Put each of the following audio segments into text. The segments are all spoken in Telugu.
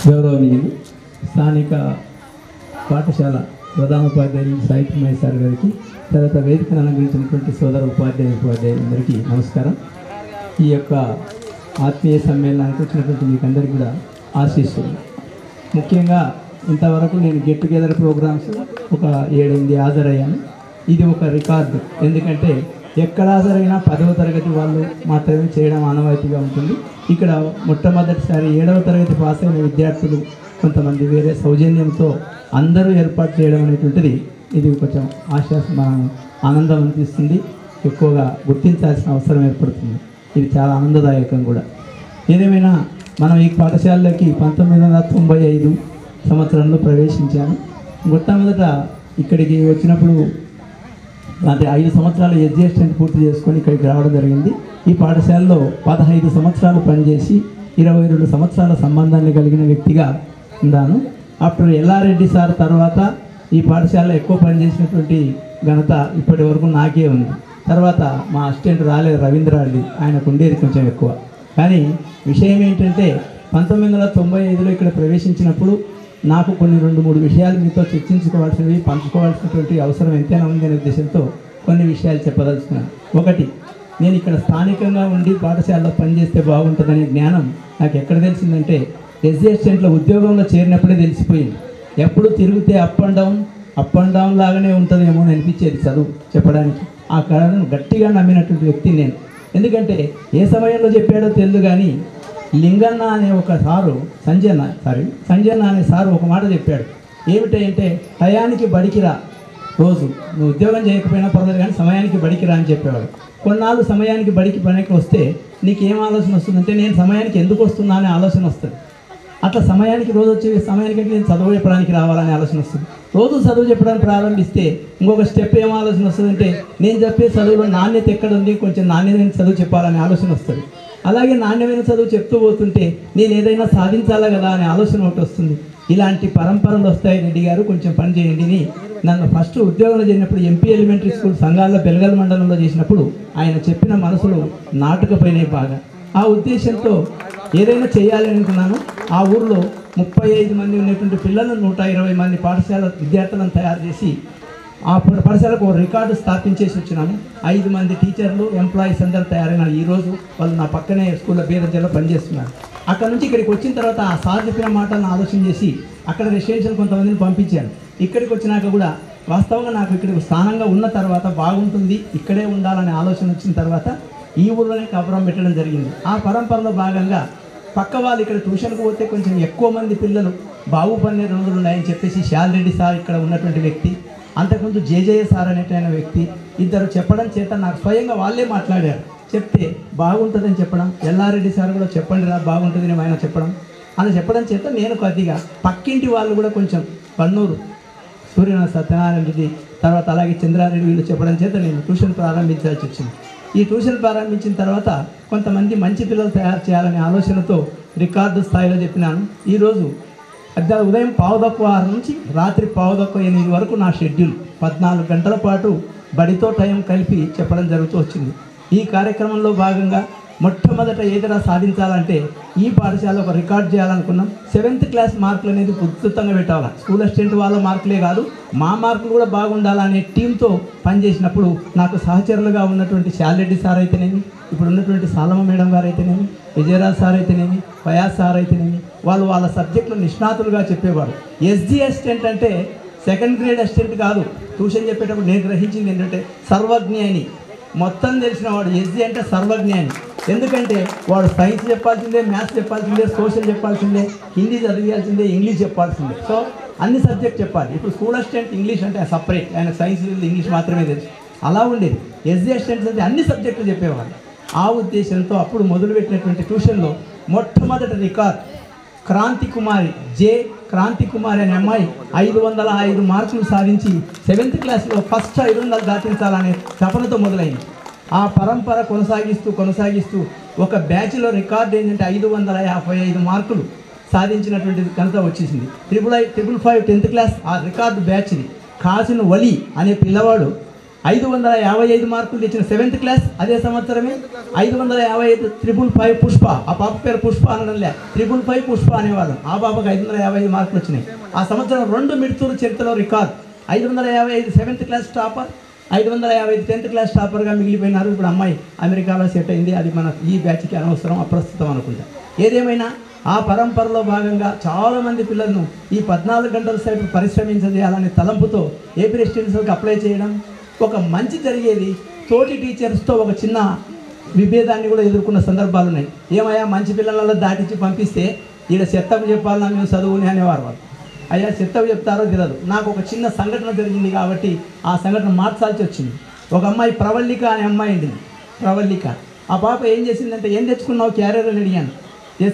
గౌరవనీయులు స్థానిక పాఠశాల ప్రధానోపాధ్యాయులు సాహిత్య మహేష్ సార్ గారికి, తర్వాత వేదికను అలంకరించినటువంటి సోదర ఉపాధ్యాయులందరికీ నమస్కారం. ఈ యొక్క ఆత్మీయ సమ్మేళనానికి వచ్చినటువంటి మీకు అందరికీ కూడా ఆశీస్సులు. ముఖ్యంగా ఇంతవరకు నేను గెట్ టుగెదర్ ప్రోగ్రామ్స్ ఒక 7-8 హాజరయ్యాను. ఇది ఒక రికార్డు. ఎందుకంటే ఎక్కడ హాజరైనా 10వ తరగతి వాళ్ళు మాత్రమే చేయడం ఆనవాయితీగా ఉంటుంది. ఇక్కడ మొట్టమొదటిసారి 7వ తరగతి పాస్ అయిన విద్యార్థులు కొంతమంది వేరే సౌజన్యంతో అందరూ ఏర్పాటు చేయడం అనేటువంటిది ఇది కొంచెం ఆనందం అనిపిస్తుంది. ఎక్కువగా గుర్తించాల్సిన అవసరం ఏర్పడుతుంది. ఇది చాలా ఆనందదాయకం కూడా. ఏదేమైనా మనం ఈ పాఠశాలలోకి 1995 సంవత్సరంలో ప్రవేశించాను. మొట్టమొదట ఇక్కడికి వచ్చినప్పుడు అంటే 5 సంవత్సరాలు ఎస్జీ అసిస్టెంట్ పూర్తి చేసుకొని ఇక్కడికి రావడం జరిగింది. ఈ పాఠశాలలో 15 సంవత్సరాలు పనిచేసి 22 సంవత్సరాల సంబంధాన్ని కలిగిన వ్యక్తిగా ఉన్నాను. అప్పుడు ఎల్లారెడ్డి సార్ తర్వాత ఈ పాఠశాలలో ఎక్కువ పనిచేసినటువంటి ఘనత ఇప్పటి వరకు నాకే ఉంది. తర్వాత మా అసిస్టెంట్ రాలేదు, రవీంద్రారెడ్డి, ఆయనకు ఉండేది కొంచెం ఎక్కువ. కానీ విషయం ఏంటంటే 1995లో ఇక్కడ ప్రవేశించినప్పుడు నాకు కొన్ని 2-3 విషయాలు మీతో చర్చించుకోవాల్సినవి, పంచుకోవాల్సినటువంటి అవసరం ఎంతైనా ఉంది అనే ఉద్దేశంతో కొన్ని విషయాలు చెప్పదలుచుకున్నాను. ఒకటి, నేను ఇక్కడ స్థానికంగా ఉండి పాఠశాలలో పనిచేస్తే బాగుంటుందనే జ్ఞానం నాకు ఎక్కడ తెలిసిందంటే ఎస్జీ అసిస్టెంట్లో ఉద్యోగంలో చేరినప్పుడే తెలిసిపోయింది. ఎప్పుడు తిరిగితే అప్ అండ్ డౌన్ లాగానే ఉంటుందేమో అని అనిపించేది చదువు చెప్పడానికి. ఆ కారణం గట్టిగా నమ్మినటువంటి వ్యక్తి నేను. ఎందుకంటే ఏ సమయంలో చెప్పాడో తెలియదు కానీ లింగన్న అనే ఒక సారు సంజయన్న అనే సారు ఒక మాట చెప్పాడు. ఏమిటంటే టయానికి బడికిరా, రోజు నువ్వు ఉద్యోగం చేయకపోయినా పర్వాలేదు కానీ సమయానికి బడికిరా అని చెప్పేవాడు. కొన్నాళ్ళు సమయానికి పనికి వస్తే నీకేం ఆలోచన వస్తుందంటే నేను సమయానికి ఎందుకు వస్తున్నా అనే ఆలోచన వస్తుంది. అట్లా సమయానికి రోజు వచ్చే సమయానికి నేను చదువు చెప్పడానికి రావాలనే ఆలోచన వస్తుంది. రోజు చదువు చెప్పడానికి ప్రారంభిస్తే ఇంకొక స్టెప్ ఏం ఆలోచన వస్తుందంటే నేను చెప్పే చదువులో నాణ్యత ఎక్కడ ఉంది, కొంచెం నాణ్యమైన చదువు చెప్పాలనే ఆలోచన వస్తుంది. అలాగే నాణ్యమైన చదువు చెప్తూ పోతుంటే నేను ఏదైనా సాధించాలా కదా అనే ఆలోచన ఒకటి వస్తుంది. ఇలాంటి పరంపరలు వస్తాయి. రెడ్డి గారు కొంచెం పని చేయండి అని నన్ను ఫస్ట్ ఉద్యోగంలో చేసినప్పుడు ఎంపీ ఎలిమెంటరీ స్కూల్ సంఘాల్లో బెల్గల్ మండలంలో చేసినప్పుడు ఆయన చెప్పిన మనసులు నాటుకపోయినాయి బాగా. ఆ ఉద్దేశంతో ఏదైనా చేయాలి అనుకున్నాను. ఆ ఊర్లో 35 మంది ఉన్నటువంటి పిల్లలను 120 మంది పాఠశాల విద్యార్థులను తయారు చేసి ఆ పాఠశాలకు ఒక రికార్డు స్థాపించేసి వచ్చినాము. 5 మంది టీచర్లు, ఎంప్లాయీస్ అందరూ తయారైన ఈరోజు వాళ్ళు నా పక్కనే స్కూల్లో బీరంజల్లో పనిచేస్తున్నారు. అక్కడ నుంచి ఇక్కడికి వచ్చిన తర్వాత ఆ సార్ చెప్పిన మాటలను ఆలోచన చేసి అక్కడ రెసిడెన్షియల్ కొంతమందిని పంపించాను. ఇక్కడికి వచ్చినాక కూడా వాస్తవంగా నాకు ఇక్కడికి స్థానంగా ఉన్న తర్వాత బాగుంటుంది, ఇక్కడే ఉండాలనే ఆలోచన వచ్చిన తర్వాత ఈ ఊళ్ళోనే కబరం పెట్టడం జరిగింది. ఆ పరంపరలో భాగంగా పక్క వాళ్ళు ఇక్కడ ట్యూషన్కి పోతే కొంచెం ఎక్కువ మంది పిల్లలు బాగుపడిన రోజులు ఉన్నాయని చెప్పేసి శాలరెడ్డి సార్ ఇక్కడ ఉన్నటువంటి వ్యక్తి, అంతకుముందు జేజయ్య సార్ అనేటైన వ్యక్తి ఇద్దరు చెప్పడం చేత నాకు స్వయంగా వాళ్ళే మాట్లాడారు. చెప్తే బాగుంటుందని చెప్పడం, ఎల్లారెడ్డి సార్ కూడా చెప్పండి రా బాగుంటుందని ఆయన చెప్పడం, అలా చెప్పడం చేత నేను కొద్దిగా పక్కింటి వాళ్ళు కూడా కొంచెం పన్నూరు సూర్యనారాయణ సత్యనారాయణ రెడ్డి తర్వాత అలాగే చంద్రారెడ్డి వీళ్ళు చెప్పడం చేత నేను ట్యూషన్ ప్రారంభించాల్సి వచ్చింది. ఈ ట్యూషన్ ప్రారంభించిన తర్వాత కొంతమంది మంచి పిల్లలు తయారు చేయాలనే ఆలోచనతో రికార్డు స్థాయిలో చెప్పినాను. ఈరోజు ఉదయం 5:15 నుంచి రాత్రి 5:15 వరకు నా షెడ్యూల్ 14 గంటల పాటు బడితో టైం కలిపి చెప్పడం జరుగుతూ వచ్చింది. ఈ కార్యక్రమంలో భాగంగా మొట్టమొదట ఏదైనా సాధించాలంటే ఈ పాఠశాల ఒక రికార్డ్ చేయాలనుకున్నాం. 7th క్లాస్ మార్కులు అనేది ఉధృతంగా పెట్టాలి. స్కూల్ అసిస్టెంట్ వాళ్ళ మార్కులే కాదు మా మార్కులు కూడా బాగుండాలనే టీంతో పనిచేసినప్పుడు నాకు సహచరులుగా ఉన్నటువంటి శాలరెడ్డి సార్ అయితేనేమి, ఇప్పుడు ఉన్నటువంటి సాలమ్మ మేడం గారు అయితేనేమి, విజయరాజ్ సార్ అయితేనేమి, ఫయాజ్ సార్ అయితేనేమి, వాళ్ళు వాళ్ళ సబ్జెక్టులు నిష్ణాతులుగా చెప్పేవారు. ఎస్జీ అసిస్టెంట్ అంటే 2nd గ్రేడ్ అసిస్టెంట్ కాదు. ట్యూషన్ చెప్పేటప్పుడు నేను గ్రహించింది ఏంటంటే సర్వజ్ఞాని, మొత్తం తెలిసిన వాడు. ఎస్జీ అంటే సర్వజ్ఞాని. ఎందుకంటే వాడు సైన్స్ చెప్పాల్సిందే, మ్యాథ్స్ చెప్పాల్సిందే, సోషల్ చెప్పాల్సిందే, హిందీ చదివాల్సిందే, ఇంగ్లీష్ చెప్పాల్సిందే. సో అన్ని సబ్జెక్ట్ చెప్పాలి. ఇప్పుడు స్కూల్ అసిస్టెంట్ ఇంగ్లీష్ అంటే సపరేట్, ఆయన సైన్స్ ఇంగ్లీష్ మాత్రమే తెలుసు, అలా ఉండేది. ఎస్జీ అసిస్టెంట్స్ అంటే అన్ని సబ్జెక్టులు చెప్పేవాళ్ళు. ఆ ఉద్దేశంతో అప్పుడు మొదలుపెట్టినటువంటి ట్యూషన్లో మొట్టమొదటి రికార్డ్ క్రాంతి కుమారి అనే అమ్మాయి 505 మార్కులు సాధించి 7th క్లాస్లో ఫస్ట్ 500 దాటించాలనే తపనతో మొదలైంది. ఆ పరంపర కొనసాగిస్తూ ఒక బ్యాచ్లో రికార్డు ఏంటంటే 555 మార్కులు సాధించినటువంటి ఘనత వచ్చేసింది. 555 10th క్లాస్ ఆ రికార్డు బ్యాచ్ది. కాసిన వలి అనే పిల్లవాడు 555 మార్కులు తెచ్చిన 7th క్లాస్ అదే సంవత్సరమే 555 555 పుష్ప. ఆ పాప పేరు పుష్ప అనడంలే, 555 పుష్ప అనేవాళ్ళం. ఆ పాపకు 555 మార్కులు వచ్చినాయి. ఆ సంవత్సరం 2 మిడ్తూరు చరిత్రలో record. 555 7th class topper, 555 10th class టాపర్గా మిగిలిపోయినారు. ఇప్పుడు అమ్మాయి అమెరికాలో సెట్ అయింది. అది మన ఈ బ్యాచ్కి అనవసరం, అప్రస్తుతం అనుకుంటా. ఏదేమైనా ఆ పరంపరలో భాగంగా చాలామంది పిల్లలను ఈ 14 గంటల సేపు పరిశ్రమించేయాలనే తలంపుతో ఏపీ రెసిడెన్షియల్కి అప్లై చేయడం ఒక మంచి జరిగేది. తోటి టీచర్స్తో ఒక చిన్న విభేదాన్ని కూడా ఎదుర్కొన్న సందర్భాలు ఉన్నాయి. ఏమయ్యా మంచి పిల్లలలో దాటించి పంపిస్తే ఈడ చెత్తకు చెప్పాలన్నా మేము చదువుని అనేవారు వాళ్ళు. అయ్యా చెత్తకు చెప్తారో తెలియదు. నాకు ఒక చిన్న సంఘటన జరిగింది కాబట్టి ఆ సంఘటన మార్చాల్సి వచ్చింది. ఒక అమ్మాయి ప్రవల్లిక అనే అమ్మాయి ఉండింది. ప్రవల్లిక ఆ పాప ఏం చేసిందంటే, ఏం తెచ్చుకున్నావు క్యారియర్ అని అడిగాను.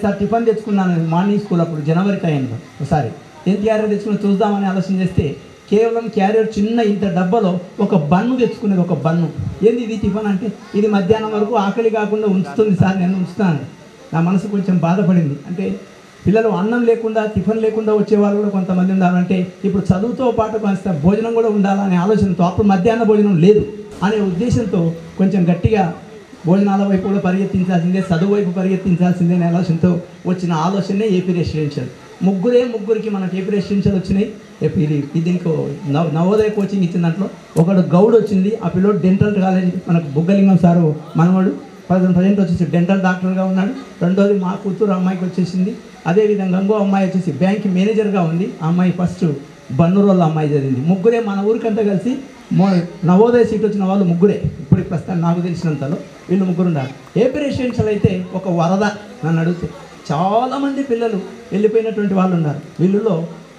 సార్ టిఫిన్ తెచ్చుకున్నాను మార్నింగ్ స్కూల్ అప్పుడు జనవరి టైంలో. ఒకసారి ఏం క్యారియర్ తెచ్చుకుని చూద్దామని ఆలోచన చేస్తే కేవలం క్యారియర్ చిన్న ఇంత డబ్బాలో ఒక బన్ను తెచ్చుకునేది. ఒక బన్ను. ఏంది ఇది టిఫిన్ అంటే, ఇది మధ్యాహ్నం వరకు ఆకలి కాకుండా ఉంచుతుంది సార్, నేను ఉంచుతాను. నా మనసు కొంచెం బాధపడింది. అంటే పిల్లలు అన్నం లేకుండా టిఫిన్ లేకుండా వచ్చేవాళ్ళు కూడా కొంతమంది ఉండాలంటే ఇప్పుడు చదువుతో పాటు కొంత భోజనం కూడా ఉండాలనే ఆలోచనతో, అప్పుడు మధ్యాహ్న భోజనం లేదు అనే ఉద్దేశంతో కొంచెం గట్టిగా భోజనాల వైపు కూడా పరిగెత్తించాల్సిందే, చదువు వైపు పరిగెత్తించాల్సిందే అనే ఆలోచనతో వచ్చిన ఆలోచనే ఏపీ రెసిడెన్షియల్. ముగ్గురికి మనకు ఏపీ రెసిడెన్షియల్ వచ్చినాయి. ఇది దీనికి నవోదయ కోచింగ్ ఇచ్చిన దాంట్లో ఒకడు గౌడ్ వచ్చింది. ఆ పిల్లోడు డెంటల్ కాలేజ్ మనకు బుగ్గలింగం సారు మనవాడు ప్రజెంట్ వచ్చేసి డెంటల్ డాక్టర్గా ఉన్నాడు. రెండోది మా కూతురు అమ్మాయికి వచ్చేసింది. అదేవిధంగా ఇంకో అమ్మాయి వచ్చేసి బ్యాంక్ మేనేజర్గా ఉంది. ఆ అమ్మాయి ఫస్ట్ బన్నూరులో అమ్మాయి చదివింది. ముగ్గురే మన ఊరికంతా కలిసి నవోదయ సీట్ వచ్చిన వాళ్ళు ముగ్గురే. ఇప్పుడు ప్రస్తుతం నాకు తెలిసినంతలో వీళ్ళు ముగ్గురు ఉన్నారు. ఏపీ రెసిడెన్షియల్ అయితే ఒక వరద. నన్ను అడిగితే చాలామంది పిల్లలు వెళ్ళిపోయినటువంటి వాళ్ళు ఉన్నారు. వీళ్ళలో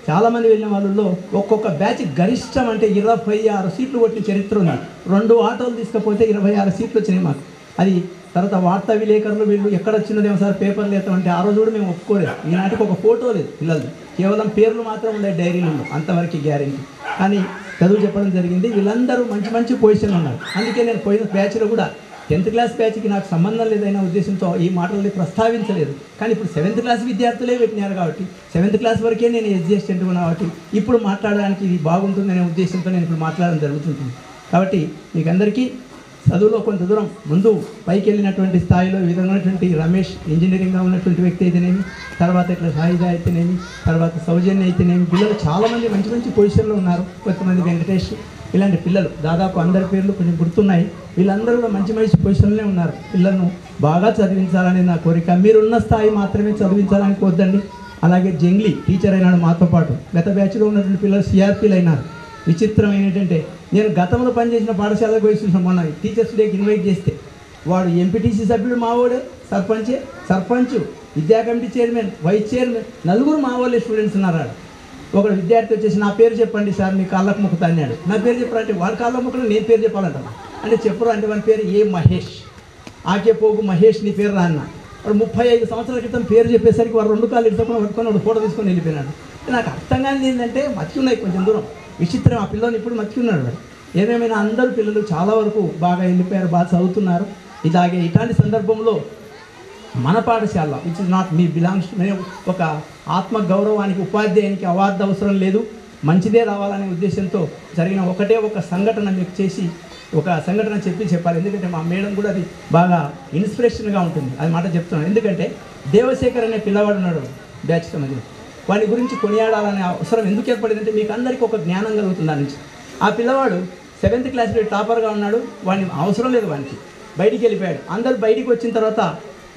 చాలామంది వెళ్ళిన వాళ్ళలో ఒక్కొక్క బ్యాచ్ గరిష్టం అంటే 26 సీట్లు కొట్టిన చరిత్ర ఉంది. 2 ఆటోలు తీసుకపోతే 26 సీట్లు వచ్చినాయి మాకు. అది తర్వాత వార్తా విలేకరులు వీళ్ళు ఎక్కడ వచ్చినదేమో సార్ పేపర్లు వేస్తామంటే ఆ రోజు కూడా మేము ఒప్పుకోలేదు. ఈనాటికి ఒక ఫోటో లేదు పిల్లలు, కేవలం పేర్లు మాత్రం ఉండే డైరీలలో, అంతవరకు గ్యారెంటీ. కానీ చదువు చెప్పడం జరిగింది. వీళ్ళందరూ మంచి పొజిషన్లో ఉన్నారు. అందుకే నేను పోయిన బ్యాచ్లో కూడా 10th క్లాస్ బ్యాచ్కి నాకు సంబంధం లేదైన ఉద్దేశంతో ఈ మాటలని ప్రస్తావించలేదు. కానీ ఇప్పుడు 7th క్లాస్ విద్యార్థులే పెట్టినారు కాబట్టి 7th క్లాస్ వరకే నేను ఎడ్యుకేషన్ ఉన్నా కాబట్టి ఇప్పుడు మాట్లాడడానికి ఇది బాగుంటుందనే ఉద్దేశంతో నేను ఇప్పుడు మాట్లాడడం జరుగుతుంటుంది. కాబట్టి మీకు అందరికీ చదువులో కొంత దూరం ముందు పైకి వెళ్ళినటువంటి స్థాయిలో ఈ విధంగా ఉన్నటువంటి రమేష్ ఇంజనీరింగ్గా ఉన్నటువంటి వ్యక్తి అయితేనేమి, తర్వాత ఇట్లా సాయిజ అయితేనేమి, తర్వాత సౌజన్య అయితేనేమి, పిల్లలు చాలామంది మంచి పొజిషన్లో ఉన్నారు. కొంతమంది వెంకటేష్, ఇలాంటి పిల్లలు దాదాపు అందరి పేర్లు కొంచెం గుర్తున్నాయి. వీళ్ళందరూ కూడా మంచి పొజిషన్లోనే ఉన్నారు. పిల్లలను బాగా చదివించాలని నా కోరిక. మీరున్న స్థాయి మాత్రమే చదివించాలని కోద్దండి. అలాగే జంగ్లీ టీచర్ అయినాడు మాతో పాటు. గత బ్యాచ్లో ఉన్నటువంటి పిల్లలు సిఆర్పీలు అయినారు. విచిత్రం ఏంటంటే, నేను గతంలో పనిచేసిన పాఠశాలకు పోయి చూసిన మొన్న టీచర్స్ డేకి ఇన్వైట్ చేస్తే వాడు ఎంపీటీసీ సభ్యుడు మావోడే, సర్పంచ్, విద్యా కమిటీ చైర్మన్, వైస్ చైర్మన్, నలుగురు మావోలే స్టూడెంట్స్ ఉన్నారు. ఒకడు విద్యార్థి వచ్చేసి నా పేరు చెప్పండి సార్ మీ కాళ్ళకు మొక్కుతా అన్నాడు. నా పేరు చెప్పాలంటే వాడి కాళ్ళకు మొక్కలు నేను పేరు చెప్పాలంటాను. అంటే చెప్పరు అంటే వాడి పేరు ఏ మహేష్, ఆకే పోగు మహేష్ నీ పేరు రా అన్న. వాడు 35 సంవత్సరాల క్రితం పేరు చెప్పేసరికి వాడు 2 కాళ్ళు ఇట్టుకొని పట్టుకొని వాడు ఫోటో తీసుకొని వెళ్ళిపోయినాడు. నాకు అర్థం కానిది ఏంటంటే మతికి ఉన్నాయి కొంచెం దూరం. విచిత్రం, ఆ పిల్లని ఇప్పుడు మతికి ఉన్నాడు వాడు. ఏదేమైనా అందరూ పిల్లలు చాలా వరకు బాగా వెళ్ళిపోయారు, బాగా చదువుతున్నారు. ఇలాగే ఇట్లాంటి సందర్భంలో మన పాఠశాల which is not me belongs to ఒక ఆత్మ గౌరవానికి ఉపాధ్యాయునికి అవార్డు అవసరం లేదు, మంచిదే రావాలనే ఉద్దేశంతో జరిగిన ఒక సంఘటన మీకు చేసి ఒక సంఘటన చెప్పాలి. ఎందుకంటే మా మేడం కూడా అది బాగా ఇన్స్పిరేషన్గా ఉంటుంది. అది మాట చెప్తున్నాను. ఎందుకంటే దేవశేఖర్ అనే పిల్లవాడు ఉన్నాడు బ్యాచ్ మధ్యలో. వాడి గురించి కొనియాడాలనే అవసరం ఎందుకు ఏర్పడిందంటే మీకు అందరికీ ఒక జ్ఞానం కలుగుతుంది దాని నుంచి. ఆ పిల్లవాడు 7th క్లాస్లో టాపర్గా ఉన్నాడు. వాడిని అవసరం లేదు, వానికి బయటికి వెళ్ళిపోయాడు. అందరూ బయటికి వచ్చిన తర్వాత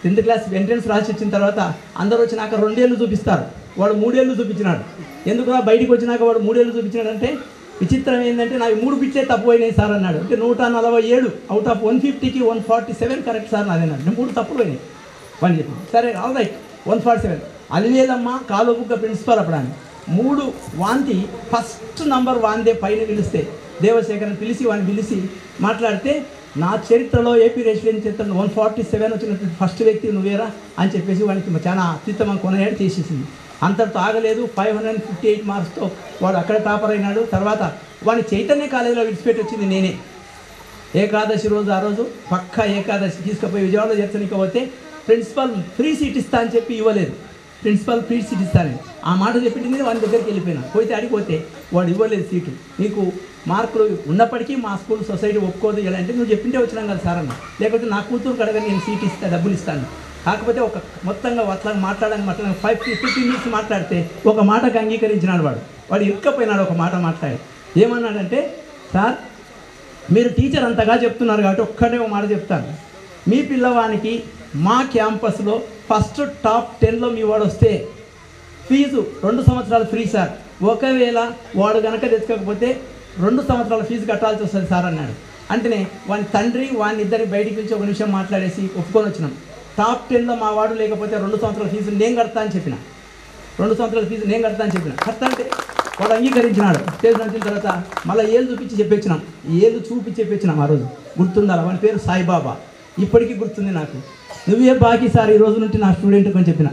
10th క్లాస్ ఎంట్రన్స్ రాసి వచ్చిన తర్వాత అందరూ వచ్చినాక 2 ఏళ్ళు చూపిస్తారు. వాడు 3 ఏళ్ళు చూపించినాడు. ఎందుకురా బయటికి వచ్చినాక వాడు 3 ఏళ్ళు చూపించినాడంటే విచిత్రం ఏంటంటే నాకు 3 బిట్లే తప్పు అయినాయి సార్ అన్నాడు. అంటే 147 అవుట్ ఆఫ్ 150కి 147 కరెక్ట్ సార్ నాదేనాడు. నేను 3 తప్పులు అయినాయి వాడిని చెప్పి. సరే ఆల్ రైట్ 147 అలివేలమ్మ కాలుబుగ్గ ప్రిన్సిపల్ అప్పుడాన్ని 3 వాంతి ఫస్ట్ నంబర్ వాందే పైన పిలిస్తే దేవశేఖర్ని పిలిచి మాట్లాడితే నా చరిత్రలో ఏపీ రెసిడెన్షియల్ చరిత్రలో 147 వచ్చినటువంటి ఫస్ట్ వ్యక్తి నువ్వేరా అని చెప్పేసి వానికి చాలా అత్యుత్తమం కొనయాడు చేసేసింది. అంతటితో ఆగలేదు. 558 మార్క్స్తో వాడు అక్కడ టాపర్ అయినాడు. తర్వాత వాడిని చైతన్య కాలేజీలో విడిచిపెట్టి వచ్చింది నేనే. ఏకాదశి రోజు ఆ రోజు పక్కా ఏకాదశి తీసుకుపోయి విజయవాడలో చేర్చడానికి పోతే ప్రిన్సిపల్ ఫ్రీ సీట్ ఇస్తా అని చెప్పి ఇవ్వలేదు. ప్రిన్సిపల్ ఫ్రీ సీట్ ఇస్తానని ఆ మాట చెప్పింది వాడి దగ్గరికి వెళ్ళిపోయినా. పోతే అడిగిపోతే వాడు ఇవ్వలేదు సీటు. నీకు మార్కులు ఉన్నప్పటికీ మా స్కూల్ సొసైటీ ఒప్పుకోదు ఇలా అంటే నువ్వు చెప్పింటే వచ్చినాం కదా సార్ అన్న, లేకపోతే నా కూతురు కడగా నేను సీట్ ఇస్తా డబ్బులు ఇస్తాను. కాకపోతే ఒక మొత్తంగా అట్లా మాట్లాడడానికి 15 మినిట్స్ మాట్లాడితే ఒక మాటకు అంగీకరించినాడు వాడు ఇరుక్కపోయినాడు. ఒక మాట మాట్లాడి ఏమన్నాడంటే, సార్ మీరు టీచర్ అంతగా చెప్తున్నారు కాబట్టి ఒక్కటే ఒక మాట చెప్తాను, మీ పిల్లవానికి మా క్యాంపస్లో ఫస్ట్ టాప్ 10లో మీ వాడు వస్తే ఫీజు 2 సంవత్సరాలు ఫ్రీ సార్, ఒకవేళ వాడు కనుక తెచ్చుకోకపోతే 2 సంవత్సరాల ఫీజు కట్టాల్సి వస్తుంది సార్ అన్నాడు. అంటేనే వాని తండ్రి వాని ఇద్దరిని బయటికి పిలిచి ఒక నిమిషం మాట్లాడేసి ఒప్పుకొని వచ్చినాం. టాప్ 10లో మా వాడు లేకపోతే 2 సంవత్సరాల ఫీజు నేను కడతా అని చెప్పిన, 2 సంవత్సరాల ఫీజు నేను కడతా అని చెప్పిన. కడతా అంటే వాడు అంగీకరించినాడు. స్టేజ్ వచ్చిన తర్వాత మళ్ళీ ఏళ్ళు చూపించి చెప్పొచ్చినాం, ఏళ్ళు చూపించి చెప్పొచ్చినాం. ఆ రోజు గుర్తుండాలి, వాని పేరు సాయిబాబా, ఇప్పటికీ గుర్తుంది నాకు. నువ్వే బాకీ సార్ ఈ రోజు నుండి నా స్టూడెంట్కి అని చెప్పిన.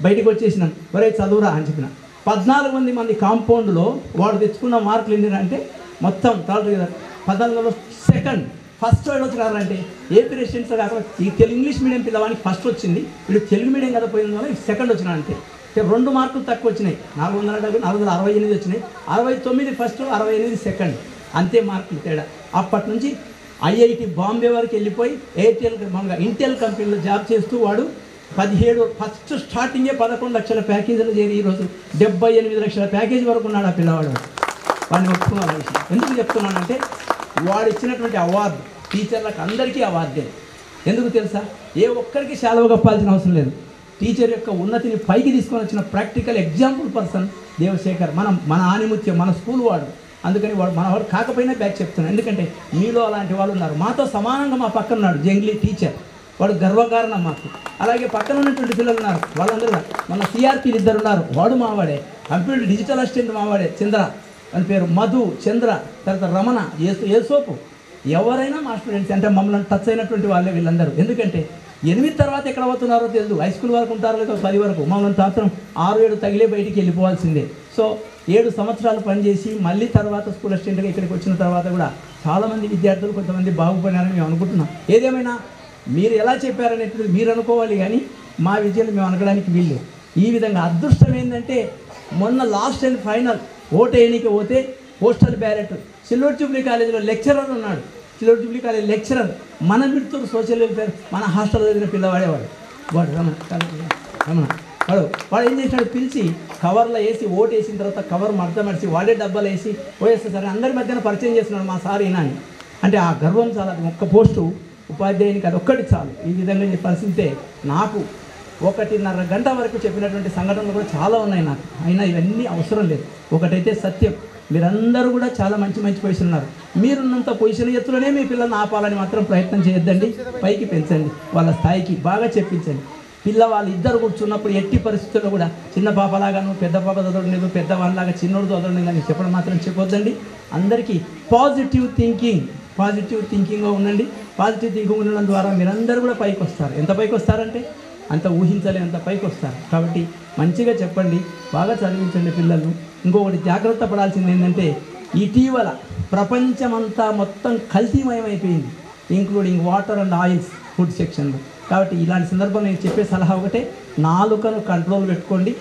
బయటకు వచ్చేసినాం, ఒరే చదువురా అని చెప్పిన. 14 మంది కాంపౌండ్లో వాడు తెచ్చుకున్న మార్కులు ఏంటంటే మొత్తం 14లో సెకండ్, ఫస్ట్ వాడు వచ్చినారంటే ఏ ప్రెసిడెంట్స్ కాకుండా ఈ ఇంగ్లీష్ మీడియం పిల్లవానికి ఫస్ట్ వచ్చింది, వీడు తెలుగు మీడియం కదా పోయిన వల్ల సెకండ్ వచ్చినాడంటే 2 మార్కులు తక్కువ వచ్చినాయి. 468 వచ్చినాయి, 69 ఫస్ట్, 68 సెకండ్, అంతే మార్కులు తేడా. అప్పటి నుంచి ఐఐటి బాంబే వరకు వెళ్ళిపోయి ఇంటెల్ కంపెనీలో జాబ్ చేస్తూ వాడు 17 ఫస్ట్ స్టార్టింగే 11 లక్షల ప్యాకేజీలు చేరి ఈరోజు 78 లక్షల ప్యాకేజీ వరకు ఉన్నాడు ఆ పిల్లవాడు. వాడిని ఒప్పుకున్న విషయం ఎందుకు చెప్తున్నానంటే, వాడు ఇచ్చినటువంటి అవార్డు టీచర్లకు అందరికీ అవార్డే. ఎందుకు తెలుసా, ఏ ఒక్కరికి శాలువ కప్పాల్సిన అవసరం లేదు. టీచర్ యొక్క ఉన్నతిని పైకి తీసుకొని వచ్చిన ప్రాక్టికల్ ఎగ్జాంపుల్ పర్సన్ దేవశేఖర్, మన ఆనిముత్యం, మన స్కూల్ వాడు. అందుకని వాడు కాకపోయినా బ్యాక్ చెప్తున్నాను, ఎందుకంటే మీలో అలాంటి వాళ్ళు ఉన్నారు. మాతో సమానంగా మా పక్కన ఉన్నాడు జంగ్లీ టీచర్, వాడు గర్వకారణం మాకు. అలాగే పక్కన ఉన్నటువంటి పిల్లలు ఉన్నారు, వాళ్ళందరూ మన సిఆర్పీలు 2 ఉన్నారు, వాడు మావాడే. కంప్యూటర్ డిజిటల్ అసిస్టెంట్ మావాడే, చంద్ర అని పేరు, మధు, చంద్ర, తర్వాత రమణ, ఏసోపు. ఎవరైనా మా స్టూడెంట్స్ అంటే మమ్మల్ని టచ్ అయినటువంటి వాళ్ళే వీళ్ళందరూ. ఎందుకంటే 8 తర్వాత ఎక్కడ పోతున్నారో తెలియదు, హై స్కూల్ వరకు ఉంటారో లేదో 10 వరకు, మమ్మల్ని మాత్రం 6-7 తగిలే బయటికి వెళ్ళిపోవాల్సిందే. సో 7 సంవత్సరాలు పనిచేసి మళ్ళీ తర్వాత స్కూల్ అసిస్టెంట్గా ఇక్కడికి వచ్చిన తర్వాత కూడా చాలామంది విద్యార్థులు కొంతమంది బాగుపడినారని మేము అనుకుంటున్నాం. ఏదేమైనా మీరు ఎలా చెప్పారనేది మీరు అనుకోవాలి, కానీ మా విజయాలు మేము అనగడానికి వీళ్ళు. ఈ విధంగా అదృష్టం ఏంటంటే, మొన్న లాస్ట్ అండ్ ఫైనల్ ఓటు వేయడానికి పోతే పోస్టల్ బ్యాలెట్ సిల్వర్ జూబ్లీ కాలేజీలో లెక్చరర్ ఉన్నాడు, సిల్వర్ జూబ్లీ కాలేజ్ లెక్చరర్, మన మిడుతూరు సోషల్ వెల్ఫేర్, మన హాస్టల్లో చదివిన పిల్లవాడేవాడు వాడు రమణ. వాడు ఏం చేసినాడు, పిలిచి కవర్లో వేసి ఓటు వేసిన తర్వాత కవర్ మడిచి వాడే డబ్బాలు వేసి పోయేస్తే సరే అందరి మధ్యన పరిచయం చేస్తున్నాడు మా సార్ ఈయన అని. అంటే ఆ గర్వం చాలా, ఒక్క పోస్టు ఉపాధ్యాయునికి అది ఒక్కటి చాలు. ఈ విధంగా చెప్పాల్సిందే. నాకు 1.5 గంట వరకు చెప్పినటువంటి సంఘటనలు కూడా చాలా ఉన్నాయి నాకు, అయినా ఇవన్నీ అవసరం లేదు. ఒకటైతే సత్యం, మీరందరూ కూడా చాలా మంచి పొజిషన్ ఉన్నారు. మీరున్నంత పొజిషన్ ఎత్తులోనే మీ పిల్లల్ని ఆపాలని మాత్రం ప్రయత్నం చేయొద్దండి, పైకి పెంచండి, వాళ్ళ స్థాయికి బాగా చెప్పించండి. పిల్లవాళ్ళు ఇద్దరు కూర్చున్నప్పుడు ఎట్టి పరిస్థితుల్లో కూడా చిన్న పాపలాగాను పెద్ద పాప చదవడం లేదు, పెద్దవాళ్ళలాగా చిన్నోడు చదవడం లేదు అని చెప్పడం మాత్రం చెప్పొద్దండి. అందరికీ పాజిటివ్ థింకింగ్గా ఉండండి. పాజిటివ్ థింకింగ్ ఉండడం ద్వారా మీరందరూ కూడా పైకి వస్తారు. ఎంత పైకి వస్తారంటే అంత ఊహించలేనంత పైకి వస్తారు. కాబట్టి మంచిగా చెప్పండి, బాగా చదివించండి పిల్లలను. ఇంకొకటి జాగ్రత్త పడాల్సింది ఏంటంటే, ఇటీవల ప్రపంచమంతా మొత్తం కల్తీమయమైపోయింది, including water and oils food సెక్షన్లో. కాబట్టి ఇలాంటి సందర్భంలో నేను చెప్పే సలహా ఒకటే, నాలుకను కంట్రోల్ పెట్టుకోండి.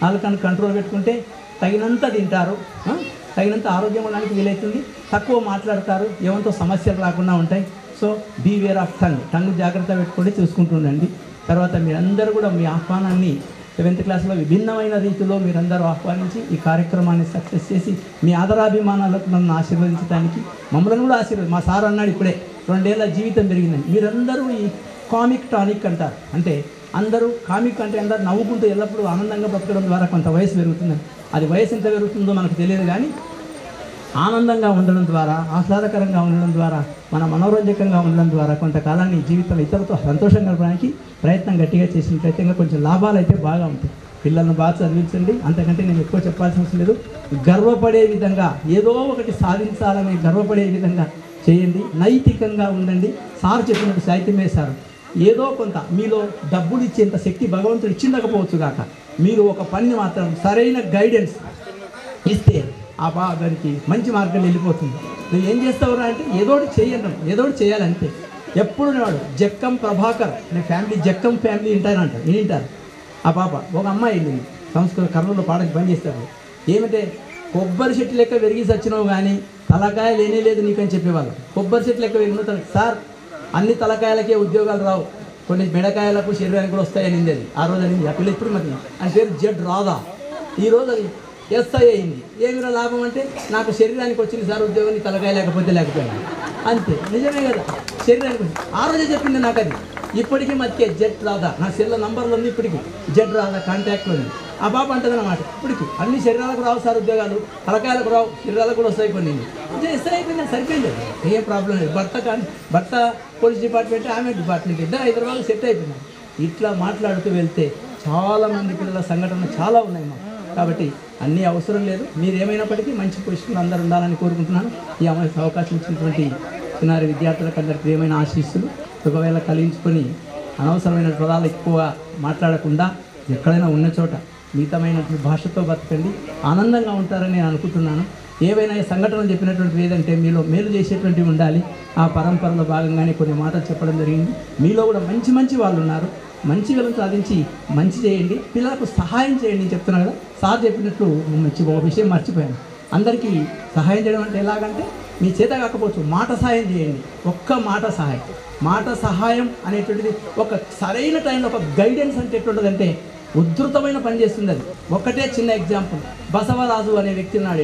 నాలుకను కంట్రోల్ పెట్టుకుంటే తగినంత తింటారు, తగినంత ఆరోగ్యం ఉండడానికి వీలవుతుంది, తక్కువ మాట్లాడతారు, ఏమంతో సమస్యలు రాకుండా ఉంటాయి. సో బీవేర్ ఆఫ్ టంగ్ జాగ్రత్త పెట్టుకోండి, చూసుకుంటూ ఉండండి. తర్వాత మీరందరూ కూడా మీ ఆహ్వానాన్ని 7th క్లాస్లో విభిన్నమైన రీతిలో మీరందరూ ఆహ్వానించి ఈ కార్యక్రమాన్ని సక్సెస్ చేసి మీ ఆదరాభిమానాలకు నన్ను ఆశీర్వదించడానికి మమ్మల్ని కూడా మా సార్ అన్నాడు ఇప్పుడే 2 ఏళ్ళ జీవితం పెరిగిందని. మీరందరూ ఈ కామిక్ టానిక్ అంటారు, అంటే అందరూ కామిక్ అంటే అందరూ నవ్వుకుంటూ ఎల్లప్పుడూ ఆనందంగా బ్రతకడం ద్వారా కొంత వయసు పెరుగుతుందని. అది వయసు ఎంత పెరుగుతుందో మనకు తెలియదు, కానీ ఆనందంగా ఉండడం ద్వారా, ఆహ్లాదకరంగా ఉండడం ద్వారా, మన మనోరంజకంగా ఉండడం ద్వారా కొంతకాలాన్ని జీవితంలో ఇతరులతో సంతోషంగా గడపడానికి ప్రయత్నం గట్టిగా చేసినట్లయితే కొంచెం లాభాలు అయితే బాగా ఉంటాయి. పిల్లలను బాగా చదివించండి, అంతకంటే నేను ఎక్కువ చెప్పాల్సిన అవసరం లేదు. గర్వపడే విధంగా ఏదో ఒకటి సాధించాలని గర్వపడే విధంగా చేయండి, నైతికంగా ఉండండి. సార్ చెప్పినట్టు సాహిత్యమే సార్, ఏదో కొంత మీలో డబ్బులు ఇచ్చేంత శక్తి భగవంతుడు ఇచ్చిండకపోవచ్చు కాక, మీరు ఒక పని మాత్రం సరైన గైడెన్స్ ఇస్తే ఆ దానికి మంచి మార్గంలో వెళ్ళిపోతుంది. నువ్వు ఏం చేస్తావురా అంటే ఏదోటి చేయాలంటే. ఎప్పుడు వాడు జక్కం ప్రభాకర్ నీ ఫ్యామిలీ, జక్కం ఫ్యామిలీ వింటారు. ఆ పాప ఒక అమ్మాయి వెళ్ళింది సంస్కృత కర్నూలులో పాడకి పని చేస్తారు. ఏమంటే కొబ్బరి చెట్టు లెక్క పెరిగి చచ్చినావు కానీ తలకాయ లేనే లేదు నీకని చెప్పేవాళ్ళు. కొబ్బరి చెట్లు ఎక్కువ ఎన్నుతారు సార్, అన్ని తలకాయలకే ఉద్యోగాలు రావు, కొన్ని మెడకాయలకు శరీరానికి కూడా వస్తాయని అది ఆ రోజు అనింది. ఆ పిల్ల ఇప్పుడు మరి అని పేరు జడ్ రాదా, ఈరోజు అది ఎస్ఐ అయింది. ఏమిరా లాభం అంటే నాకు శరీరానికి వచ్చింది సార్ ఉద్యోగం, తలకాయ లేకపోతే లేకపోయినా అంతే. నిజమే కదా, శరీరానికి వచ్చింది. ఆ రోజే చెప్పింది నాకు అది. ఇప్పటికీ మధ్య జడ్ రాదా, నా సెల్ నంబర్లో ఉంది ఇప్పటికీ, జడ్ రాదా కాంటాక్ట్లో ఉంది. ఆ పాప అంటుంది అన్నమాట, ఇప్పటికి అన్ని శరీరాలకు రావు సార్ ఉద్యోగాలు, తలకాయలకు రావు, శరీరాలకు కూడా వస్తాయి కొన్ని. ఎస్ఐ అయిపోయింది, సరిపోయింది, ఏం ప్రాబ్లం లేదు. భర్త పోలీస్ డిపార్ట్మెంట్, ఆమె డిపార్ట్మెంట్, ఇద్దరు హైదరాబాద్ సెట్ అయిపోయినారు. ఇట్లా మాట్లాడుతూ వెళ్తే చాలామంది పిల్లల సంఘటనలు చాలా ఉన్నాయి మాకు. కాబట్టి అన్నీ అవసరం లేదు. మీరు ఏమైనప్పటికీ మంచి పొజిషన్లో అందరూ ఉండాలని కోరుకుంటున్నాను. ఈ అవకాశం ఇచ్చినటువంటి చిన్నారి విద్యార్థులకు అందరికీ ప్రియమైన ఆశీస్సులు. ఒకవేళ కలిగించుకొని అనవసరమైన పదాలు ఎక్కువ మాట్లాడకుండా ఎక్కడైనా ఉన్న చోట మితమైనటువంటి భాషతో బతకండి, ఆనందంగా ఉంటారని నేను అనుకుంటున్నాను. ఏవైనా సంఘటనలు చెప్పినటువంటివి ఏదంటే మీలో మేలు చేసేటువంటివి ఉండాలి. ఆ పరంపరలో భాగంగానే కొన్ని మాటలు చెప్పడం జరిగింది. మీలో కూడా మంచి మంచి వాళ్ళు ఉన్నారు, మంచి వాళ్ళని సాధించి మంచి చేయండి, పిల్లలకు సహాయం చేయండి. నేను చెప్తున్నాను కదా, సార్ చెప్పినట్లు ఒక విషయం మర్చిపోయాను. అందరికీ సహాయం చేయడం అంటే ఎలాగంటే మీ చేత కాకపోవచ్చు, మాట సహాయం చేయండి. ఒక్క మాట సహాయం అనేటువంటిది ఒక సరైన టైంలో ఒక గైడెన్స్ అంటే ఎట్లుంటుందంటే ఉధృతమైన పని చేస్తుంది. అది ఒకటే చిన్న ఎగ్జాంపుల్. బసవరాజు అనే వ్యక్తి ఉన్నాడు.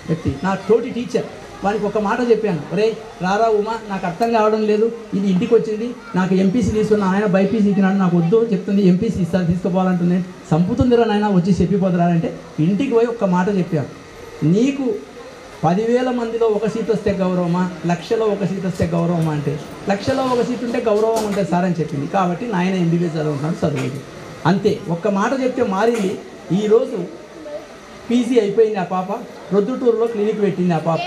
వ్యక్తి నా తోటి టీచర్, వానికి ఒక మాట చెప్పాను, ఒరే రారా ఉమా, నాకు అర్థం కావడం లేదు, ఇది ఇంటికి వచ్చింది, నాకు ఎంపీసీ తీసుకున్నా, ఆయన బైపీసీ ఇచ్చినాడు, నాకు వద్దు చెప్తుంది, ఎంపీసీ ఇస్తాను తీసుకోవాలంటుంది, సంపుతుందిరా నాయన వచ్చి చెప్పిపోతురా అంటే ఇంటికి పోయి ఒక్క మాట చెప్పాను, నీకు 10,000 మందిలో ఒక సీట్ వస్తే గౌరవమా, లక్షలో ఒక సీట్ వస్తే గౌరవమా అంటే లక్షలో ఒక సీట్ ఉంటే గౌరవం ఉంటుంది సార్ అని చెప్పింది. కాబట్టి నాయన ఎంబీబీఎస్ చదువుతున్నాడు, చదివేది అంతే. ఒక్క మాట చెప్తే మారింది. ఈరోజు పీజీ అయిపోయింది ఆ పాప, ప్రొద్దుటూరులో క్లినిక్ పెట్టింది ఆ పాప,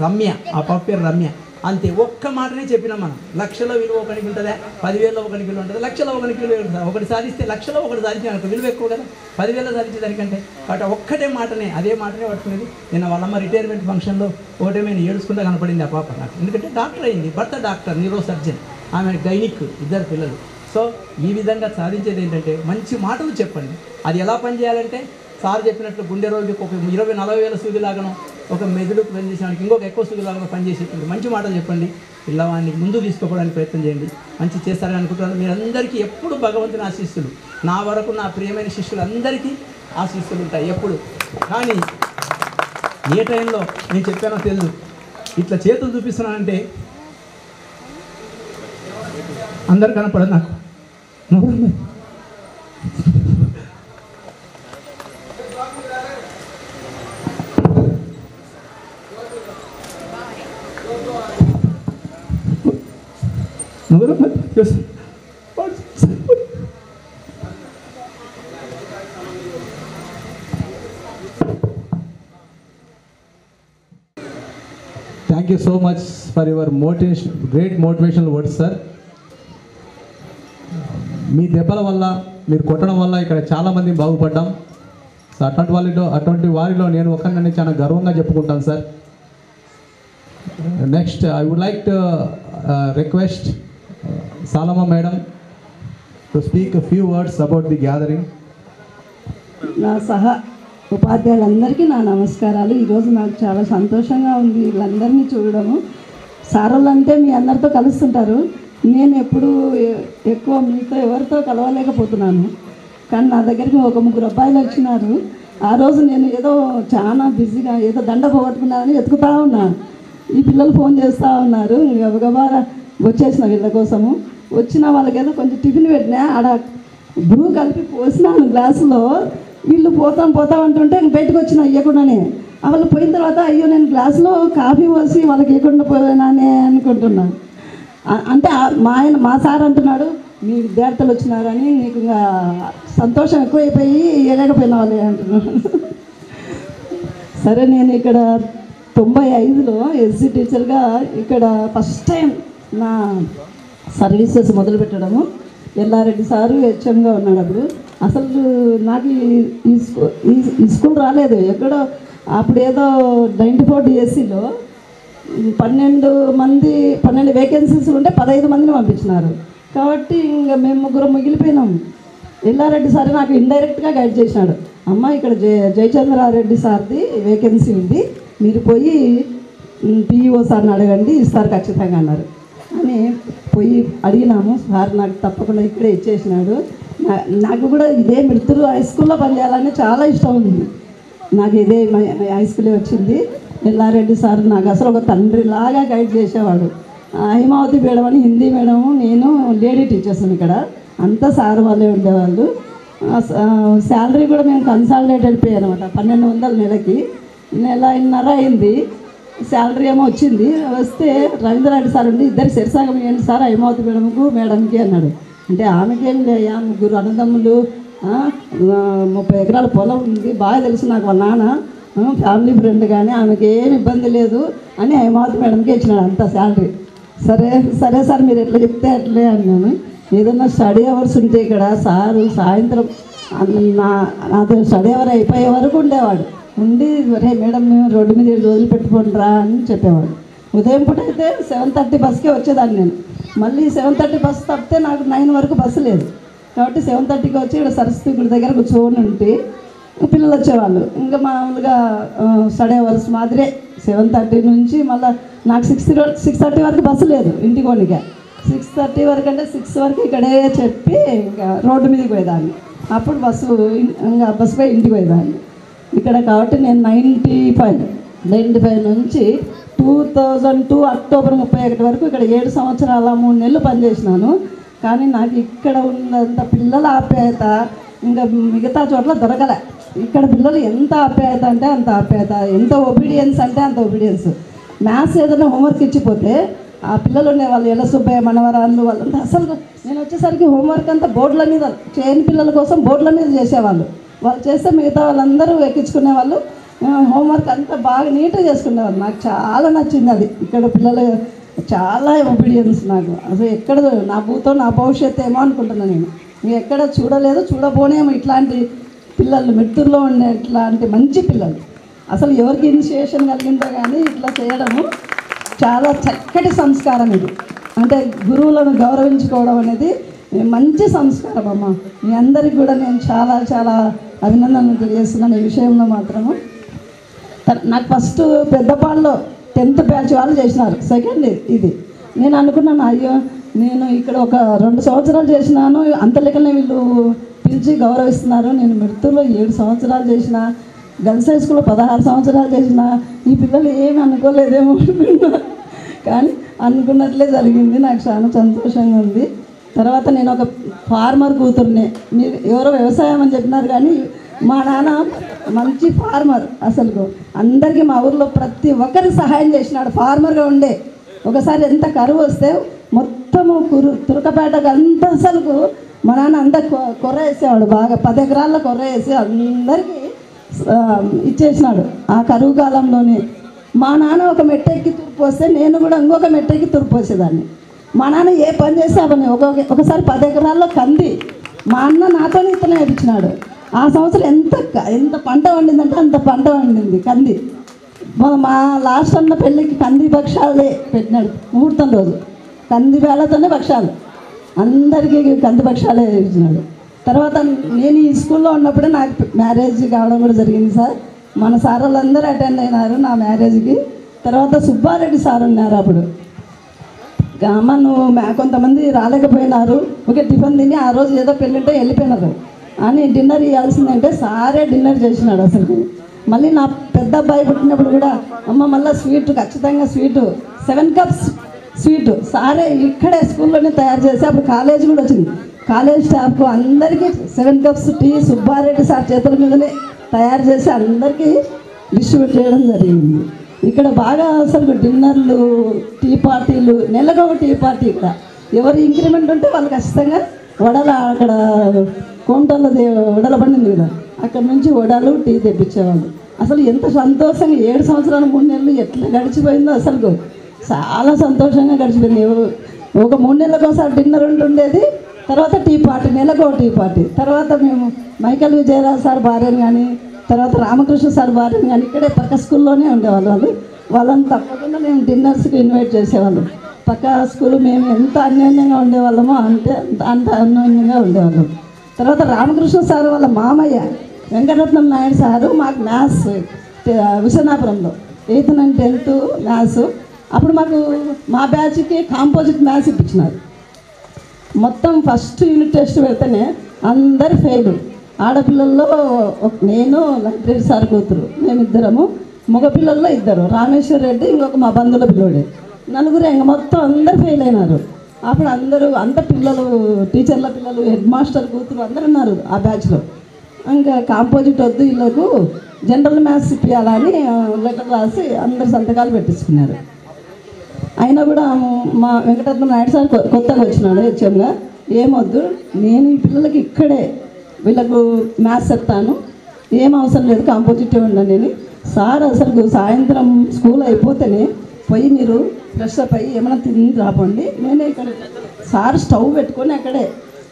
రమ్య, ఆ పాప పేరు రమ్య. అంతే, ఒక్క మాటనే చెప్పినాం మనం. లక్షలో విలువ ఒకరికి ఉంటుందా, 10,000లో ఒకరికి విలువ ఉంటుంది, లక్షలో ఒకరికి విలువ ఉంటుంది. ఒకటి సాధిస్తే లక్షలో ఒకటి సాధించిన విలువ ఎక్కువ కదా 10,000 సాధించే దానికంటే. కాబట్టి ఒక్కటే మాటనే, అదే మాటనే పట్టుకునేది. నేను వాళ్ళమ్మ రిటైర్మెంట్ ఫంక్షన్లో ఒకటేమైనా ఏడుచుకుంటా కనపడింది ఆ పాప నాకు. ఎందుకంటే డాక్టర్ అయింది, భర్త డాక్టర్, న్యూరో సర్జన్, ఆమె గైనిక్, 2 పిల్లలు. సో ఈ విధంగా సాధించేది ఏంటంటే మంచి మాటలు చెప్పండి. అది ఎలా పనిచేయాలంటే సార్ చెప్పినట్లు గుండె రోగికి ఒక 20-40 వేల సూదిలాగను, ఒక మెదడుకు పనిచేసేవాడికి ఇంకొక ఎక్కువ సూదిలాగా పనిచేసేటువంటి మంచి మాటలు చెప్పండి. పిల్లవాడిని ముందు తీసుకోవడానికి ప్రయత్నం చేయండి. మంచి చేస్తారని అనుకుంటున్నాను. మీరందరికీ ఎప్పుడు భగవంతుని ఆశీస్సులు, నా వరకు నా ప్రియమైన శిష్యులందరికీ ఆశీస్సులు ఉంటాయి ఎప్పుడు. కానీ ఏ టైంలో నేను చెప్పానో తెలుసు. ఇట్లా చేతులు చూపిస్తున్నానంటే అందరు కనపడదు నాకు. Thank you so much for your great motivational words, sir. మీ దెబ్బల వల్ల, మీరు కొట్టడం వల్ల ఇక్కడ చాలామంది బాగుపడ్డాం. సో అటువంటి వారిలో నేను ఒకరిని చాలా గర్వంగా చెప్పుకుంటాను sir. Next I would like to request Salma madam to speak a few words about the gathering. నా ఉపాధ్యాయులందరికీ నా నమస్కారాలు. ఈరోజు నాకు చాలా సంతోషంగా ఉంది వీళ్ళందరినీ చూడడము. సారోళ్ళంటే మీ అందరితో కలుస్తుంటారు, నేను ఎప్పుడు ఎక్కువ మీతో ఎవరితో కలవలేకపోతున్నాను. కానీ నా దగ్గరికి ఒక 3 అబ్బాయిలు వచ్చినారు. ఆ రోజు నేను ఏదో చాలా బిజీగా ఏదో దండ పోగొట్టుకున్నానని వెతుకుతూ ఉన్నాను. ఈ పిల్లలు ఫోన్ చేస్తూ ఉన్నారు, గబగబా వచ్చేసిన వీళ్ళ కోసము. వచ్చిన వాళ్ళకి ఏదో కొంచెం టిఫిన్ పెట్టినా, ఆడ బ్రూ కలిపి పోసినాను గ్లాసులో. వీళ్ళు పోతాం అంటుంటే బయటకు వచ్చిన ఇవ్వకుండానే. వాళ్ళు పోయిన తర్వాత అయ్యో నేను గ్లాసులో కాఫీ పోసి వాళ్ళకి ఇవ్వకుండా పోయినానే అనుకుంటున్నాను. అంటే మా సార్ అంటున్నాడు, మీ విద్యార్థులు వచ్చినారని నీకు ఇంకా సంతోషం ఎక్కువైపోయి ఇవ్వలేకపోయిన వాళ్ళే అంటున్నాను. సరే, నేను ఇక్కడ 95లో ఎస్సీ టీచర్గా ఇక్కడ ఫస్ట్ టైం నా సర్వీసెస్ మొదలుపెట్టడము. ఎల్లారెడ్డి సారు హెచ్ఎంగా ఉన్నాడు అప్పుడు. అసలు నాకు ఈ స్కూల్ రాలేదు ఎక్కడో. అప్పుడు ఏదో 94 డిఎస్సిలో 12 వేకెన్సీస్ ఉంటే 15 మందిని పంపించినారు. కాబట్టి ఇంకా మేము 3 మిగిలిపోయినాము. ఎల్లారెడ్డి సార్ నాకు ఇండైరెక్ట్గా గైడ్ చేసినాడు, అమ్మ ఇక్కడ జయచంద్రారెడ్డి సార్ది వేకెన్సీ ఉంది, మీరు పోయి పిఈఓ సార్ని అడగండి, ఇస్తారు ఖచ్చితంగా అన్నారు అని పోయి అడిగినాము. సార్ నాకు తప్పకుండా ఇక్కడే ఇచ్చేసినాడు. నాకు కూడా ఇదే మిడుతురు హై స్కూల్లో పనిచేయాలని చాలా ఇష్టం ఉంది. నాకు ఇదే హై స్కూలే వచ్చింది. ఎల్లారెడ్డి సార్ నాకు అసలు ఒక తండ్రిలాగా గైడ్ చేసేవాడు. హైమావతి మేడం అని హిందీ మేడము, నేను లేడీ టీచర్స్ ఇక్కడ అంతా సార్ వాళ్ళే ఉండేవాళ్ళు. శాలరీ కూడా మేము కన్సాలిడేటెడ్ పే అనమాట, 1200 నెలకి, నెలన్నర అయింది. శాలరీ ఏమో వచ్చింది. వస్తే రవీంద్రరెడ్డి సార్ ఉండి ఇద్దరు శరిసాగం ఇవ్వండి సార్ హైమావతి మేడంకి అన్నాడు. అంటే ఆమెకేం లేయా, 3 అన్నదమ్ములు, 30 ఎకరాల పొలం ఉంది, బాగా తెలుసు నాకు వాళ్ళ నాన్న, ఫ్యామిలీ ఫ్రెండ్, కానీ ఆమెకి ఏం ఇబ్బంది లేదు అని హైమావతి మేడంకి ఇచ్చినాడు అంత శాలరీ. సరే సరే సార్ మీరు ఎట్లా చెప్తే అట్లే అన్నాను. ఏదన్నా స్టడీ అవర్స్ ఉంటే ఇక్కడ సారు సాయంత్రం నాతో స్టడీ అవర్ అయిపోయే వరకు ఉండేవాడు. ఉండి రే మేడం మేము రోడ్డు మీద వదిలిపెట్టుకుంటారా అని చెప్పేవాడు. ఉదయం పూట అయితే 7:30 బస్కే వచ్చేదాన్ని నేను. మళ్ళీ 7:30 బస్సు తప్పితే నాకు 9 వరకు బస్సు లేదు. కాబట్టి 7:30కి వచ్చి ఇక్కడ సరస్వతి గుడి దగ్గర కూర్చొని ఉంటే పిల్లలు వచ్చేవాళ్ళు. ఇంకా మామూలుగా స్టడీ అవర్స్ మాదిరే 7:30 నుంచి మళ్ళీ నాకు 6:30 వరకు బస్సు లేదు ఇంటికి పోనీగా. 6:30 వరకు అంటే 6 వరకు ఇక్కడే చెప్పి ఇంకా రోడ్డు మీదకి పోయేదాన్ని. అప్పుడు ఇంకా బస్సు పోయి ఇంటికి పోయేదాన్ని ఇక్కడ. కాబట్టి నేను 95 నుంచి 2002 అక్టోబర్ 31 వరకు ఇక్కడ 7 సంవత్సరాల 3 నెలలు పనిచేసినాను. కానీ నాకు ఇక్కడ ఉన్నంత పిల్లల ఆప్యాయత ఇంకా మిగతా చోట్ల దొరకలే. ఇక్కడ పిల్లలు ఎంత ఆప్యాయత అంటే అంత ఆప్యాయత, ఎంత ఒబీడియన్స్ అంటే అంత ఒబీడియన్స్. మ్యాథ్స్ ఏదైనా హోంవర్క్ ఇచ్చిపోతే ఆ పిల్లలు ఉండేవాళ్ళు, ఎల్ల సుబ్బయ్య మనవరాళ్ళు వాళ్ళంతా అసలు నేను వచ్చేసరికి హోంవర్క్ అంతా బోర్డుల మీద, చేయని పిల్లల కోసం బోర్డుల మీద చేసేవాళ్ళు. వాళ్ళు చేస్తే మిగతా వాళ్ళందరూ ఎక్కించుకునేవాళ్ళు. హోంవర్క్ అంతా బాగా నీట్గా చేసుకునేవాళ్ళు. నాకు చాలా నచ్చింది అది. ఇక్కడ పిల్లలు చాలా ఒబీడియన్స్. నాకు అసలు ఎక్కడ నా భూతం నా భవిష్యత్తు ఏమో అనుకుంటున్నాను నేను. ఎక్కడ చూడలేదు, చూడబోనేమో ఇట్లాంటి పిల్లలు మిత్రుల్లో ఉండే ఇట్లాంటి మంచి పిల్లలు. అసలు ఎవరికి ఇనిషియేషన్ కలిగిందో కానీ ఇట్లా చేయడము చాలా చక్కటి సంస్కారం ఇది. అంటే గురువులను గౌరవించుకోవడం అనేది మంచి సంస్కారం అమ్మ. మీ అందరికీ కూడా నేను చాలా చాలా అభినందనలు తెలియజేస్తున్నాను ఈ విషయంలో మాత్రము. నాకు ఫస్ట్ పెద్దపాడులో 10th బ్యాచ్ వాళ్ళు చేసినారు, సెకండ్ ఇది. నేను అనుకున్నాను అయ్యో నేను ఇక్కడ ఒక 2 సంవత్సరాలు చేసినాను, అంత లెక్కనే వీళ్ళు పిలిచి గౌరవిస్తున్నారు. నేను మిడుతూరులో 7 సంవత్సరాలు చేసిన, గర్ల్స్ హై స్కూల్లో 16 సంవత్సరాలు చేసిన, ఈ పిల్లలు ఏమి అనుకోలేదేమో అనుకున్నా. కానీ అనుకున్నట్లే జరిగింది. నాకు చాలా సంతోషంగా ఉంది. తర్వాత నేను ఒక ఫార్మర్ కూతుర్నే. మీరు ఎవరో వ్యవసాయం అని చెప్పినారు కానీ మా నాన్న మంచి ఫార్మర్. అసలు అందరికీ మా ఊర్లో ప్రతి ఒక్కరికి సహాయం చేసినాడు ఫార్మర్గా ఉండే. ఒకసారి ఎంత కరువు వస్తే మొత్తము తురకపేటకు అంతా అసలు మా నాన్న అంతా కొర్ర వేసేవాడు. బాగా 10 ఎకరాల్లో కొర్ర వేసి అందరికీ ఇచ్చేసినాడు ఆ కరువు కాలంలోనే. మా నాన్న ఒక మెట్టెక్కి తూర్పు వస్తే నేను కూడా ఇంకొక మెట్టెక్కి తూర్పు వచ్చేదాన్ని. మా నాన్న ఏ పని చేస్తే అవన్నీ ఒకసారి 10 ఎకరాల్లో కంది మా అన్న నాతోనే ఇతనే వేయించినాడు. ఆ సంవత్సరం ఎంత పంట వండిందంటే అంత పంట వండింది కంది. మా లాస్ట్ అన్న పెళ్ళికి కంది భక్షాలే పెట్టినాడు ముహూర్తం రోజు. కంది వేళతోనే భక్షాలు అందరికీ కంది భక్షాలే ఇచ్చినాడు. తర్వాత నేను ఈ స్కూల్లో ఉన్నప్పుడే నాకు మ్యారేజ్ కావడం కూడా జరిగింది సార్. మన సార్ వాళ్ళందరూ అటెండ్ అయినారు నా మ్యారేజ్కి. తర్వాత సుబ్బారెడ్డి సార్ ఉన్నారు అప్పుడు. అమ్మ నువ్వు కొంతమంది రాలేకపోయినారు, ఓకే టిఫిన్ తిని ఆ రోజు ఏదో పెళ్ళింటే వెళ్ళిపోయినారు అని డిన్నర్ ఇవ్వాల్సిందంటే సారే డిన్నర్ చేసినాడు అసలు. మళ్ళీ నా పెద్ద అబ్బాయి పుట్టినప్పుడు కూడా అమ్మ మళ్ళీ స్వీట్ ఖచ్చితంగా స్వీటు 7 కప్స్ స్వీటు సారే ఇక్కడే స్కూల్లోనే తయారు చేసి అప్పుడు కాలేజ్ కూడా వచ్చింది. కాలేజ్ స్టాఫ్కు అందరికీ 7 కప్స్ టీ సుబ్బారెడ్డి సార్ చేతుల మీదనే తయారు చేసి అందరికీ డిస్ట్రిబ్యూట్ చేయడం జరిగింది. ఇక్కడ బాగా అసలు డిన్నర్లు, టీ పార్టీలు, నెలకు ఒక టీ పార్టీ. ఇక్కడ ఎవరు ఇంక్రిమెంట్ ఉంటే వాళ్ళు ఖచ్చితంగా వడల అక్కడ కోమటల్లో వడల పండింది కదా, అక్కడ నుంచి వడలు టీ తెప్పించేవాళ్ళు. అసలు ఎంత సంతోషంగా 7 సంవత్సరాలు 3 నెలలు ఎట్లా గడిచిపోయిందో అసలు చాలా సంతోషంగా గడిచిపోయింది. ఒక 3 నెలలకు ఒకసారి డిన్నర్ ఉంటుండేది. తర్వాత టీ పార్టీ, నెలకు ఒక టీ పార్టీ. తర్వాత మేము మైకల్ విజయరాజు సార్ భార్యను కానీ, తర్వాత రామకృష్ణ సార్ భార్యను కానీ ఇక్కడే పక్క స్కూల్లోనే ఉండేవాళ్ళు. వాళ్ళని తప్పకుండా మేము డిన్నర్స్కి ఇన్వైట్ చేసేవాళ్ళు. పక్క స్కూల్ మేము ఎంత అన్యోన్యంగా ఉండేవాళ్ళమో అంత అన్యోన్యంగా ఉండేవాళ్ళం. తర్వాత రామకృష్ణ సార్ వాళ్ళ మామయ్య వెంకటరత్నం నాయుడు సారు మాకు మ్యాథ్స్ విశ్వనాపురంలో 8th and 10th మ్యాథ్స్. అప్పుడు మాకు మా బ్యాచ్కి కాంపోజిట్ మ్యాథ్స్ ఇప్పించినారు. మొత్తం ఫస్ట్ యూనిట్ టెస్ట్ పెడితేనే అందరు ఫెయిల్. ఆడపిల్లల్లో నేను లైబ్రరీ సార్ కూతురు మేమిద్దరము, మగపిల్లల్లో 2 రామేశ్వర రెడ్డి ఇంకొక మా బంధువుల పిల్లోడే, 4 ఇంక మొత్తం అందరు ఫెయిల్ అయినారు. అప్పుడు అంత పిల్లలు, టీచర్ల పిల్లలు, హెడ్ మాస్టర్ కూతురు అందరు ఉన్నారు ఆ బ్యాచ్లో. ఇంకా కాంపోజిట్ వద్దు, వీళ్ళకు జనరల్ మ్యాథ్స్ ఇప్పించాలని లెటర్ రాసి అందరు సంతకాలు పెట్టించుకున్నారు. అయినా కూడా మా వెంకటరత్న నాయుడు సార్ కొత్తగా వచ్చినాడు హెచ్ఎంగా, ఏమొద్దు నేను ఈ పిల్లలకి ఇక్కడే వీళ్ళకు మ్యాథ్స్ చెప్తాను, ఏం అవసరం లేదు కాంపోజిట్ ఉండండి అని. సార్ అసలు సాయంత్రం స్కూల్ అయిపోతేనే పోయి మీరు ఫ్రెష్ అప్ అయ్యి ఏమైనా తిని రాపండి, నేనే ఇక్కడ సార్ స్టవ్ పెట్టుకొని అక్కడే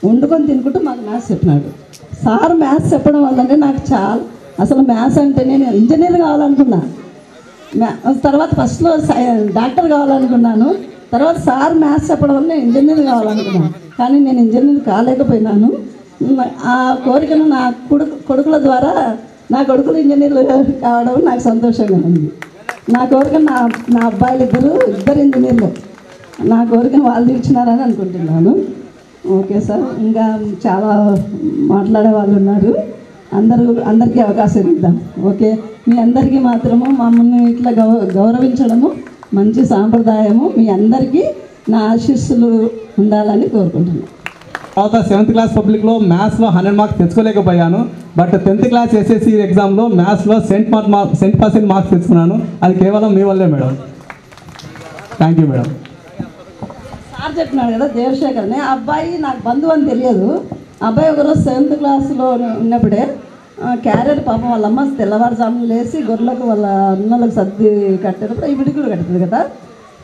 వండుకొని తినుకుంటూ మాకు మ్యాథ్స్ చెప్పినాడు. సార్ మ్యాథ్స్ చెప్పడం వల్లనే నాకు చాలా అసలు మ్యాథ్స్ అంటే నేను ఇంజనీర్ కావాలనుకున్నా. తర్వాత ఫస్ట్లో డాక్టర్ కావాలనుకున్నాను. తర్వాత సార్ మ్యాథ్స్ చెప్పడం వల్ల నేను ఇంజనీర్ కావాలనుకున్నాను. కానీ నేను ఇంజనీర్ కాలేకపోయినాను. ఆ కోరికను నా కొడుకుల ద్వారా నా కొడుకులు ఇంజనీర్లు కావడం నాకు సంతోషంగా ఉంది. నా కోరిక నా అబ్బాయిలు ఇద్దరు ఇంజనీర్లు, నా కోరికను వాళ్ళు తీర్చినారని అనుకుంటున్నాను. ఓకే సార్, ఇంకా చాలా మాట్లాడే వాళ్ళు ఉన్నారు, అందరికీ అవకాశం ఇద్దాం. ఓకే, మీ అందరికీ మాత్రము మమ్మల్ని ఇట్లా గౌరవించడము మంచి సాంప్రదాయము. మీ అందరికీ నా ఆశీస్సులు ఉండాలని కోరుకుంటున్నాను. తర్వాత 7th క్లాస్ పబ్లిక్లో మ్యాథ్స్లో 100 మార్క్స్ తెచ్చుకోలేకపోయాను. బట్ 10th క్లాస్ ఎస్ఎస్సి ఎగ్జామ్లో మ్యాథ్స్లో సెంట్% మార్క్స్ తెచ్చుకున్నాను. అది కేవలం మీ వల్లే madam. Thank you madam. Sir చెప్పినాడు కదా దేవశేఖర్ అని, ఆ అబ్బాయి నాకు బంధువు అని తెలియదు. అబ్బాయి ఒకరోజు 7th క్లాస్లో ఉన్నప్పుడే క్యారియర్ పాపం వాళ్ళ అమ్మ తెల్లవారుజామున లేచి గొర్రెలకు వాళ్ళ అన్నలకు సర్ది కట్టేటప్పుడు ఇవిడికి కూడా కట్టదు కదా,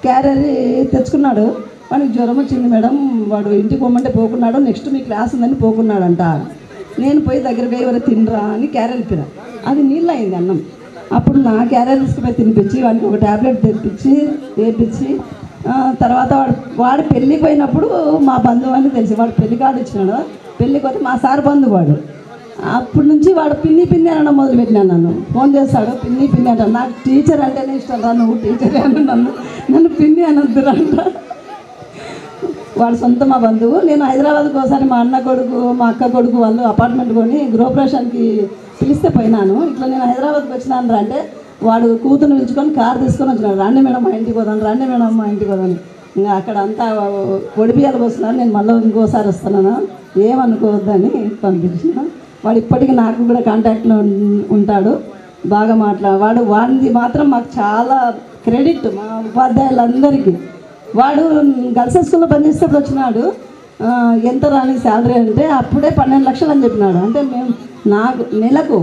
క్యారియర్ తెచ్చుకున్నాడు. వాడికి జ్వరం వచ్చింది మేడం, వాడు ఇంటికి పోమంటే పోకున్నాడు, నెక్స్ట్ మీ క్లాస్ ఉందని పోకున్నాడంట. నేను పోయి దగ్గరికి పోయి ఎవరు తినరా అని క్యారియర్ ఇప్పిన, అది నీళ్ళు అయింది అన్నం. అప్పుడు నా క్యారియర్ తీసుకుపోయి తినిపించి వాడికి ఒక ట్యాబ్లెట్ తెప్పించి వేపించి తర్వాత వాడు పెళ్ళికి పోయినప్పుడు మా బంధువు అని తెలిసి వాడు పెళ్లి కార్డు ఇచ్చినాడు. పెళ్ళికి పోతే మా సార్ బంధువు వాడు. అప్పటి నుంచి వాడు పిన్ని అనడం మొదలుపెట్టినాను. నన్ను ఫోన్ చేస్తాడు, పిన్ని అంటాను. నాకు టీచర్ అంటేనే ఇష్టం రా, నువ్వు టీచరే అని నన్ను పిన్ని అనొద్దురా అంట. వాడు సొంత మా బంధువు. నేను హైదరాబాద్కి ఒకసారి మా అన్న కొడుకు మా అక్క కొడుకు వాళ్ళు అపార్ట్మెంట్ కొని గృహప్రవేశానికి పిలిస్తే పోయినాను. ఇట్లా నేను హైదరాబాద్కి వచ్చినాను రా అంటే వాడు కూతురు పిలుచుకొని కారు తీసుకొని వచ్చినాడు. రండి మేడం మా ఇంటికి పోదాను, రండి మేడం మా ఇంటికి పోదాను. ఇంకా అక్కడ అంతా ఒడిబియ్యాలు పోస్తున్నాను. నేను మళ్ళీ ఇంకోసారి వస్తున్నాను, ఏమనుకోవద్దని పంపించిన. వాడు ఇప్పటికీ నాకు కూడా కాంటాక్ట్లో ఉంటాడు, బాగా వాడిది మాత్రం మాకు చాలా క్రెడిట్ మా ఉపాధ్యాయులందరికీ. వాడు గర్ల్స్ స్కూల్లో పనిచేసేటప్పుడు వచ్చినాడు. ఎంత రాని శాలరీ అంటే అప్పుడే 12 లక్షలు అని చెప్పినాడు. అంటే నాకు నెలకు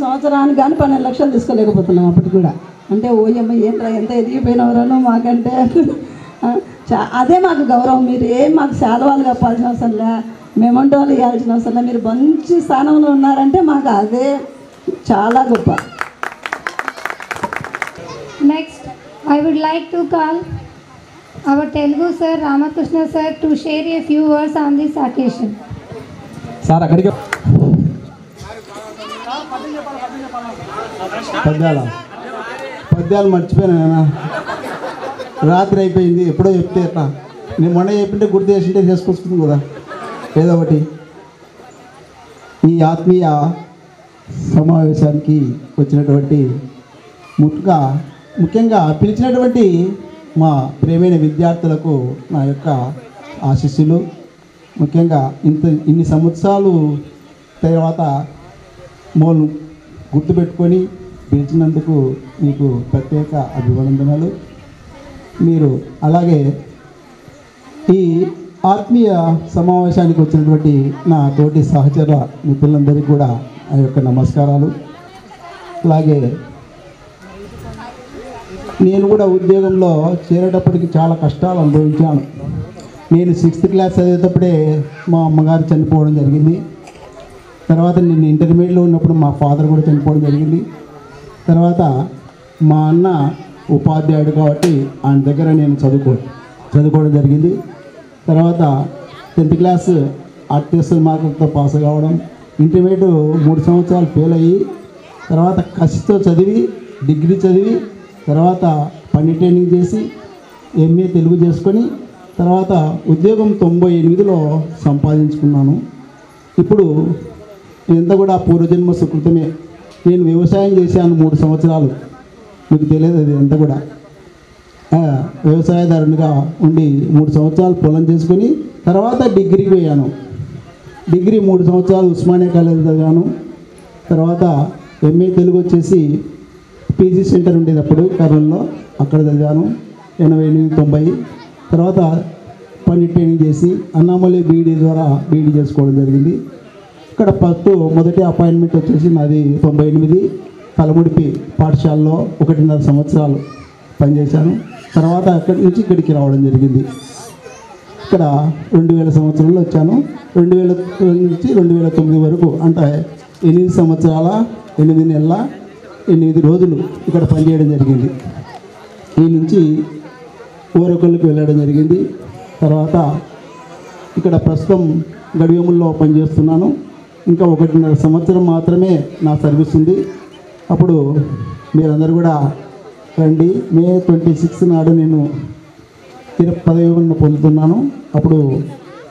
సంవత్సరానికి కానీ 12 లక్షలు తీసుకోలేకపోతున్నాం అప్పటికి కూడా. అంటే ఓయమ్మ ఏంట్రా ఎంత ఎదిగిపోయినవరను మాకంటే అదే మాకు గౌరవం. మీరు ఏం మాకు శాలవాళ్ళు కప్పాల్సిన అవసరం లే, మేమంటూ వాళ్ళు ఇవ్వాల్సిన అవసరం లే, మీరు మంచి స్థానంలో ఉన్నారంటే మాకు అదే చాలా గొప్ప. Next I would like to call our Telugu sir Ramakrishna sir to share a few words on this occasion. Sir అక్కడికి పద్యాలు మర్చిపోయాను నాన్న, రాత్రి అయిపోయింది. ఎప్పుడో చెప్తే ఎట్లా, నేను మొన్న చెప్పింటే గుర్తు చేసింటే చేసుకొస్తుంది కదా ఏదో ఒకటి. ఈ ఆత్మీయ సమావేశానికి వచ్చినటువంటి ముఖ్యంగా పిలిచినటువంటి మా ప్రియమైన విద్యార్థులకు నా యొక్క ఆశీస్సులు. ముఖ్యంగా ఇన్ని సంవత్సరాలు తర్వాత మోలు గుర్తుపెట్టుకొని పిలిచినందుకు మీకు ప్రత్యేక అభివందనలు. మీరు అలాగే ఈ ఆత్మీయ సమావేశానికి వచ్చినటువంటి నా తోటి సహచర మిత్రులందరికీ కూడా ఆ యొక్క నమస్కారాలు. అలాగే నేను కూడా ఉద్యోగంలో చేరేటప్పటికి చాలా కష్టాలు అనుభవించాను. నేను 6th క్లాస్ చదివేటప్పుడే మా అమ్మగారు చనిపోవడం జరిగింది. తర్వాత నేను ఇంటర్మీడియట్లో ఉన్నప్పుడు మా ఫాదర్ కూడా చనిపోవడం జరిగింది. తర్వాత మా అన్న ఉపాధ్యాయుడు కాబట్టి ఆయన దగ్గర నేను చదువుకోవడం జరిగింది. తర్వాత 10th క్లాస్ అత్యవసర మార్కులతో పాస్ కావడం, ఇంటర్మీడియట్ 3 సంవత్సరాలు ఫెయిల్ అయ్యి తర్వాత కసితో చదివి డిగ్రీ చదివి తర్వాత పండిట్ ట్రైనింగ్ చేసి ఎంఏ తెలుగు చేసుకొని తర్వాత ఉద్యోగం 98లో సంపాదించుకున్నాను. ఇప్పుడు ఇదంతా కూడా పూర్వజన్మ సుకృతమే. నేను వ్యవసాయం చేశాను 3 సంవత్సరాలు, మీకు తెలియదు అది అంతా కూడా. వ్యవసాయదారునిగా ఉండి 3 సంవత్సరాలు పొలం చేసుకొని తర్వాత డిగ్రీకి పోయాను. డిగ్రీ 3 సంవత్సరాలు ఉస్మానియా కాలేజ్ చదివాను. తర్వాత ఎంఏ తెలుగు వచ్చేసి పీజీ సెంటర్ ఉండేది అప్పుడు కర్నూలులో, అక్కడ చదివాను 88-90. తర్వాత పండిట్ ట్రైనింగ్ చేసి అన్నామలై బీఈడీ ద్వారా బీఈడీ చేసుకోవడం జరిగింది. ఇక్కడ మొదటి అపాయింట్మెంట్ వచ్చేసి నాది 98 కలముడిపి పాఠశాలలో 1.5 సంవత్సరాలు పనిచేశాను. తర్వాత అక్కడి నుంచి ఇక్కడికి రావడం జరిగింది. ఇక్కడ 2000 సంవత్సరంలో వచ్చాను. 2000 నుంచి 2009 వరకు, అంటే 8 సంవత్సరాల 8 నెలల 8 రోజులు ఇక్కడ పనిచేయడం జరిగింది. ఈ నుంచి ఊరకొల్లుకి వెళ్ళడం జరిగింది. తర్వాత ఇక్కడ ప్రస్తుతం గడియముల్లో పనిచేస్తున్నాను. ఇంకా 1.5 సంవత్సరం మాత్రమే నా సర్వీస్ ఉంది. అప్పుడు మీరందరూ కూడా రండి. మే 26 నాడు నేను పదవి పొందుతున్నాను. అప్పుడు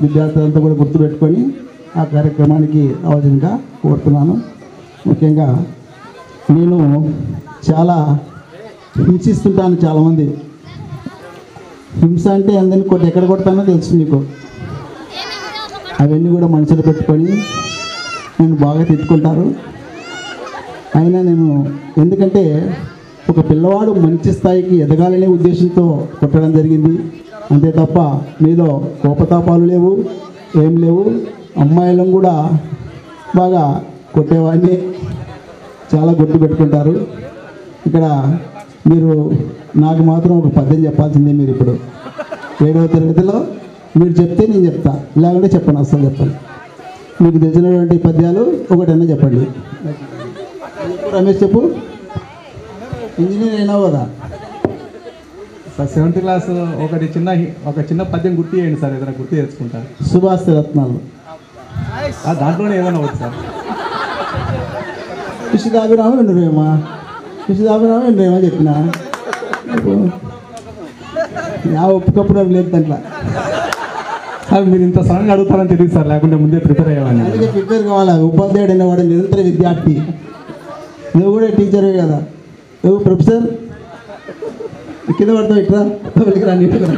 విద్యార్థులంతా కూడా గుర్తుపెట్టుకొని ఆ కార్యక్రమానికి రావాల్సిందిగా కోరుతున్నాను. ముఖ్యంగా నేను చాలా హింసిస్తుంటాను. చాలామంది హింస అంటే అందరినీ ఎక్కడ కొడతానో తెలుసు మీకు. అవన్నీ కూడా మనసులో పెట్టుకొని నేను బాగా తిట్టుకుంటారు. అయినా నేను ఎందుకంటే ఒక పిల్లవాడు మంచి స్థాయికి ఎదగాలనే ఉద్దేశంతో కొట్టడం జరిగింది. అంతే తప్ప మీలో కోపతాపాలు లేవు, ఏం లేవు. అమ్మాయిలను కూడా బాగా కొట్టేవాడిని, చాలా గుర్తు పెట్టుకుంటారు. ఇక్కడ మీరు నాకు మాత్రం ఒక పద్యం చెప్పాల్సిందే. మీరు ఇప్పుడు 7వ తరగతిలో మీరు చెప్తే నేను చెప్తా, లేకుంటే చెప్పండి, అసలు చెప్పండి. మీకు తెలిసినటువంటి పద్యాలు ఒకటైనా చెప్పండి. రమేష్ చెప్పు. ఇంజనీర్ అయినావు కదా సార్ 7th క్లాస్ ఒక చిన్న పద్యం గుర్తు చేయండి సార్, ఏదైనా గుర్తు తెచ్చుకుంటారు. సుభాష్ రత్నాలు దాంట్లోనే ఏమైనా వచ్చు సార్. కృషిదాభిరామ ఎండురేమా, కృషిదాభిరామ ఎండురేమా చెప్పిన నా ఒప్పుకప్పుడు లేదు దాంట్లో. సార్ మీరు ఇంత సడన్గా అడుగుతారని తెలియదు సార్, లేకుంటే ముందే ప్రిపేర్ అయ్యేవాడిని. అందుకే ప్రిపేర్ కావాలా. ఉపాధ్యాయుడు అనేవాడు నిరంతర విద్యార్థి. నువ్వు కూడా టీచరే కదా, నువ్వు ప్రొఫెసర్. కింద పడతావు ఇట్రా నీట్గా.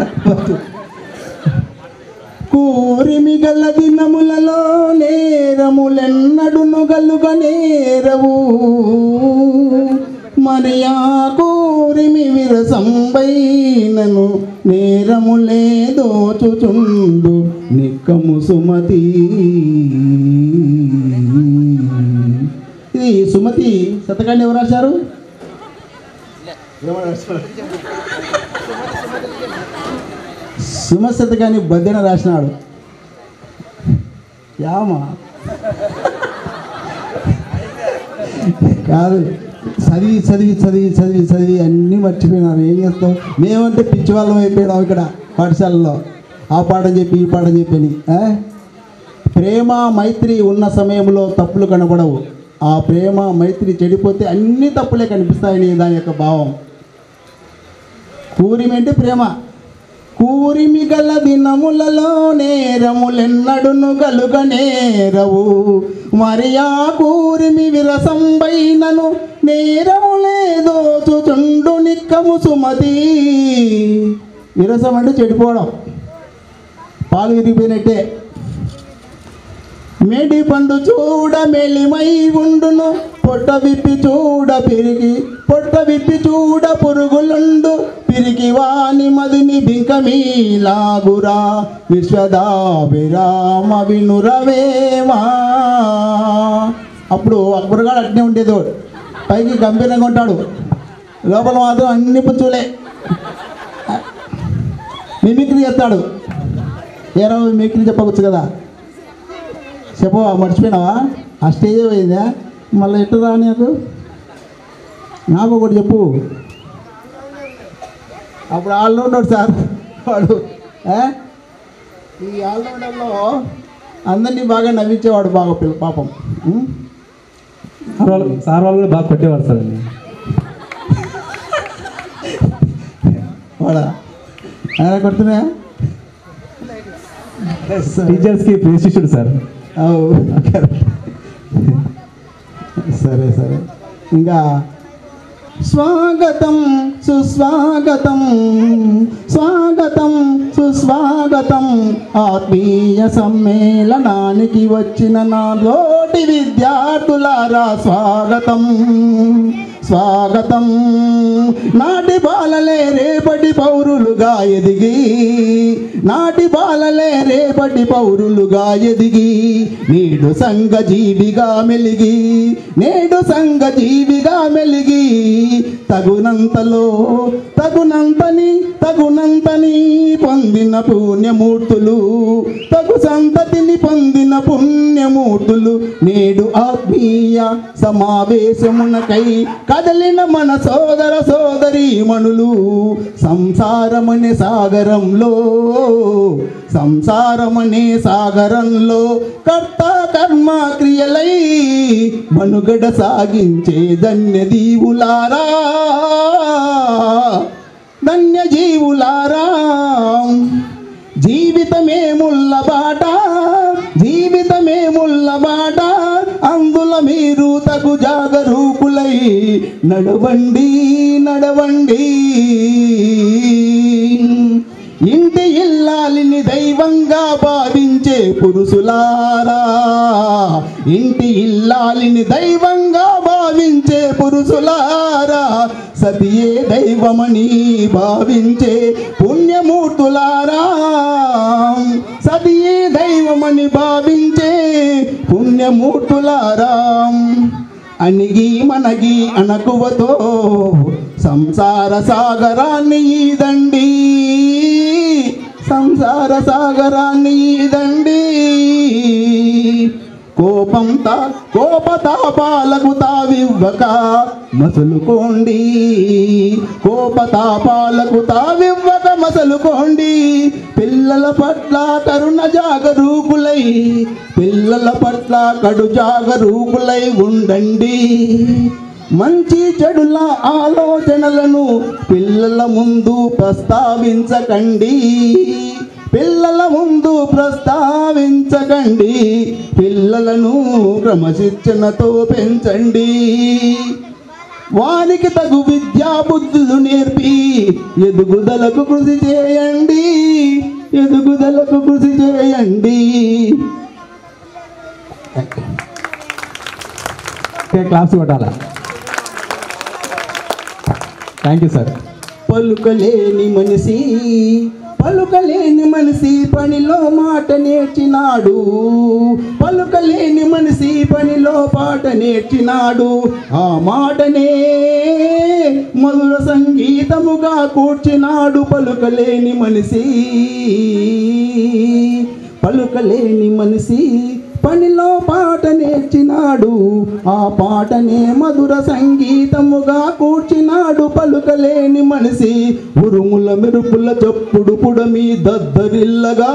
కూరిమి గల దినములలో నేరములెన్నడును గలుగ నేరవు, మరి ఆ కూరిమి విరసంబైనను నేరములే దోచుచుండు నిక్కము సుమతి. ఇది సుమతి శతకాన్ని ఎవరు రాశారు? సుమశతకాన్ని బద్దెన రాసినాడు. యామా కాదు, చదివి చదివి చదివి చదివి చదివి అన్నీ మర్చిపోయినారు. ఏం చేస్తాం, మేమంటే పిచ్చివాళ్ళం అయిపోయినాం ఇక్కడ పాఠశాలలో. ఆ పాఠం చెప్పి ఈ పాఠం చెప్పని. ప్రేమ మైత్రి ఉన్న సమయంలో తప్పులు కనపడవు. ఆ ప్రేమ మైత్రి చెడిపోతే అన్ని తప్పులే కనిపిస్తాయని దాని యొక్క భావం. కూరిమి అంటే ప్రేమ. కూరిమి గల దినములలో నేరములెన్నడును గలుగ నేరవు, మరి ఆ కూరిమి విరసంబైనను నేరములే దోచుచుండు నిక్కము సుమతి. విరసం అంటే చెడిపోవడం, పాలు విరిగిపోయినట్టే. మేడి పండు చూడ మెలిమై ఉండును, పొట్ట విప్పి చూడ పురుగులుండు, పిరికి వాని మదిని బింకమీలాగురా, విశ్వదాభిరామ వినురవేమా. అప్పుడు అక్బర్గాడు అట్నే ఉండేది. పైకి గంభీరంగా ఉంటాడు, లోపల మాత్రం అన్ని పుచ్చులే. మిమిక్రీ చేస్తాడు. ఏరో మిమిక్రీ చెప్పవచ్చు కదా, చెప్పు. మర్చిపోయినావా? ఆ స్టేజ్ పోయిందా? మళ్ళీ ఎట్లా రా నాకు ఒకటి చెప్పు. అప్పుడు ఆల్రౌండర్ సార్ వాడు. ఈ ఆల్రౌండర్లో అందరినీ బాగా నవ్వించేవాడు, బాగా పాపం. సార్ వాళ్ళు కూడా బాగా కొట్టేవారు సార్. కొడుతున్నాడా కొడుతున్నా టీచర్స్కి ప్రేషిష్యుడు సార్. సరే సరే. ఇంకా స్వాగతం సుస్వాగతం స్వాగతం సుస్వాగతం ఆత్మీయ సమ్మేళనానికి వచ్చిన నా తోటి విద్యార్థులారా స్వాగతం స్వాగతం. నాటి బాలలే రేపటి పౌరులుగా ఎదిగి నాటి బాలలే రేపటి పౌరులుగా ఎదిగి నేడు సంఘజీవిగా మెలిగి నేడు సంఘజీవిగా మెలిగి తగునంతలో తగునంతని పొందిన పుణ్యమూర్తులు తగు సంతతిని పొందిన పుణ్యమూర్తులు నేడు ఆత్మీయ సమావేశమునకై కదలిన మన సోదర సోదరీమణులు సంసారమనే సాగరంలో కర్త కర్మ క్రియలై మనుగడ సాగించే ధన్యజీవులారా జీవితమే ముల్లబాట అందుల మీరు తగు జాగరూకులై నడవండి ఇంటి ఇల్లాలిని దైవంగా భావించే పురుషులారా ఇంటి ఇల్లాలిని దైవంగా భావించే పురుషులారా సతియే దైవమని భావించే పుణ్యమూర్తులారా సతియే దైవమని భావించే పుణ్యమూర్తులారా అణిగి మనగి అణకువతో సంసార సాగరాన్ని ఈదండి కోపతాపాలకు తావివ్వక మసలుకోండి పిల్లల పట్ల కరుణ జాగరూకులై కడు జాగరూకులై ఉండండి మంచి చెడుల ఆలోచనలను పిల్లల ముందు ప్రస్తావించకండి పిల్లలను క్రమశిక్షణతో పెంచండి వారికి తగు విద్యా బుద్ధులు నేర్పి ఎదుగుదలకు కృషి చేయండి క్లాస్ కొట్టాలా? Thank you sir. పలుకలేని మనిషి పనిలో మాట నేర్చినాడు ఆ మాటనే మధుర సంగీతముగా కూర్చినాడు పలుకలేని మనిషి పనిలో పాట నేర్చినాడు ఆ పాటనే మధుర సంగీతముగా కూర్చినాడు పలుకలేని మనిషి ఉరుముల మెరుపుల చప్పుడు పుడమి దద్దరిల్లగా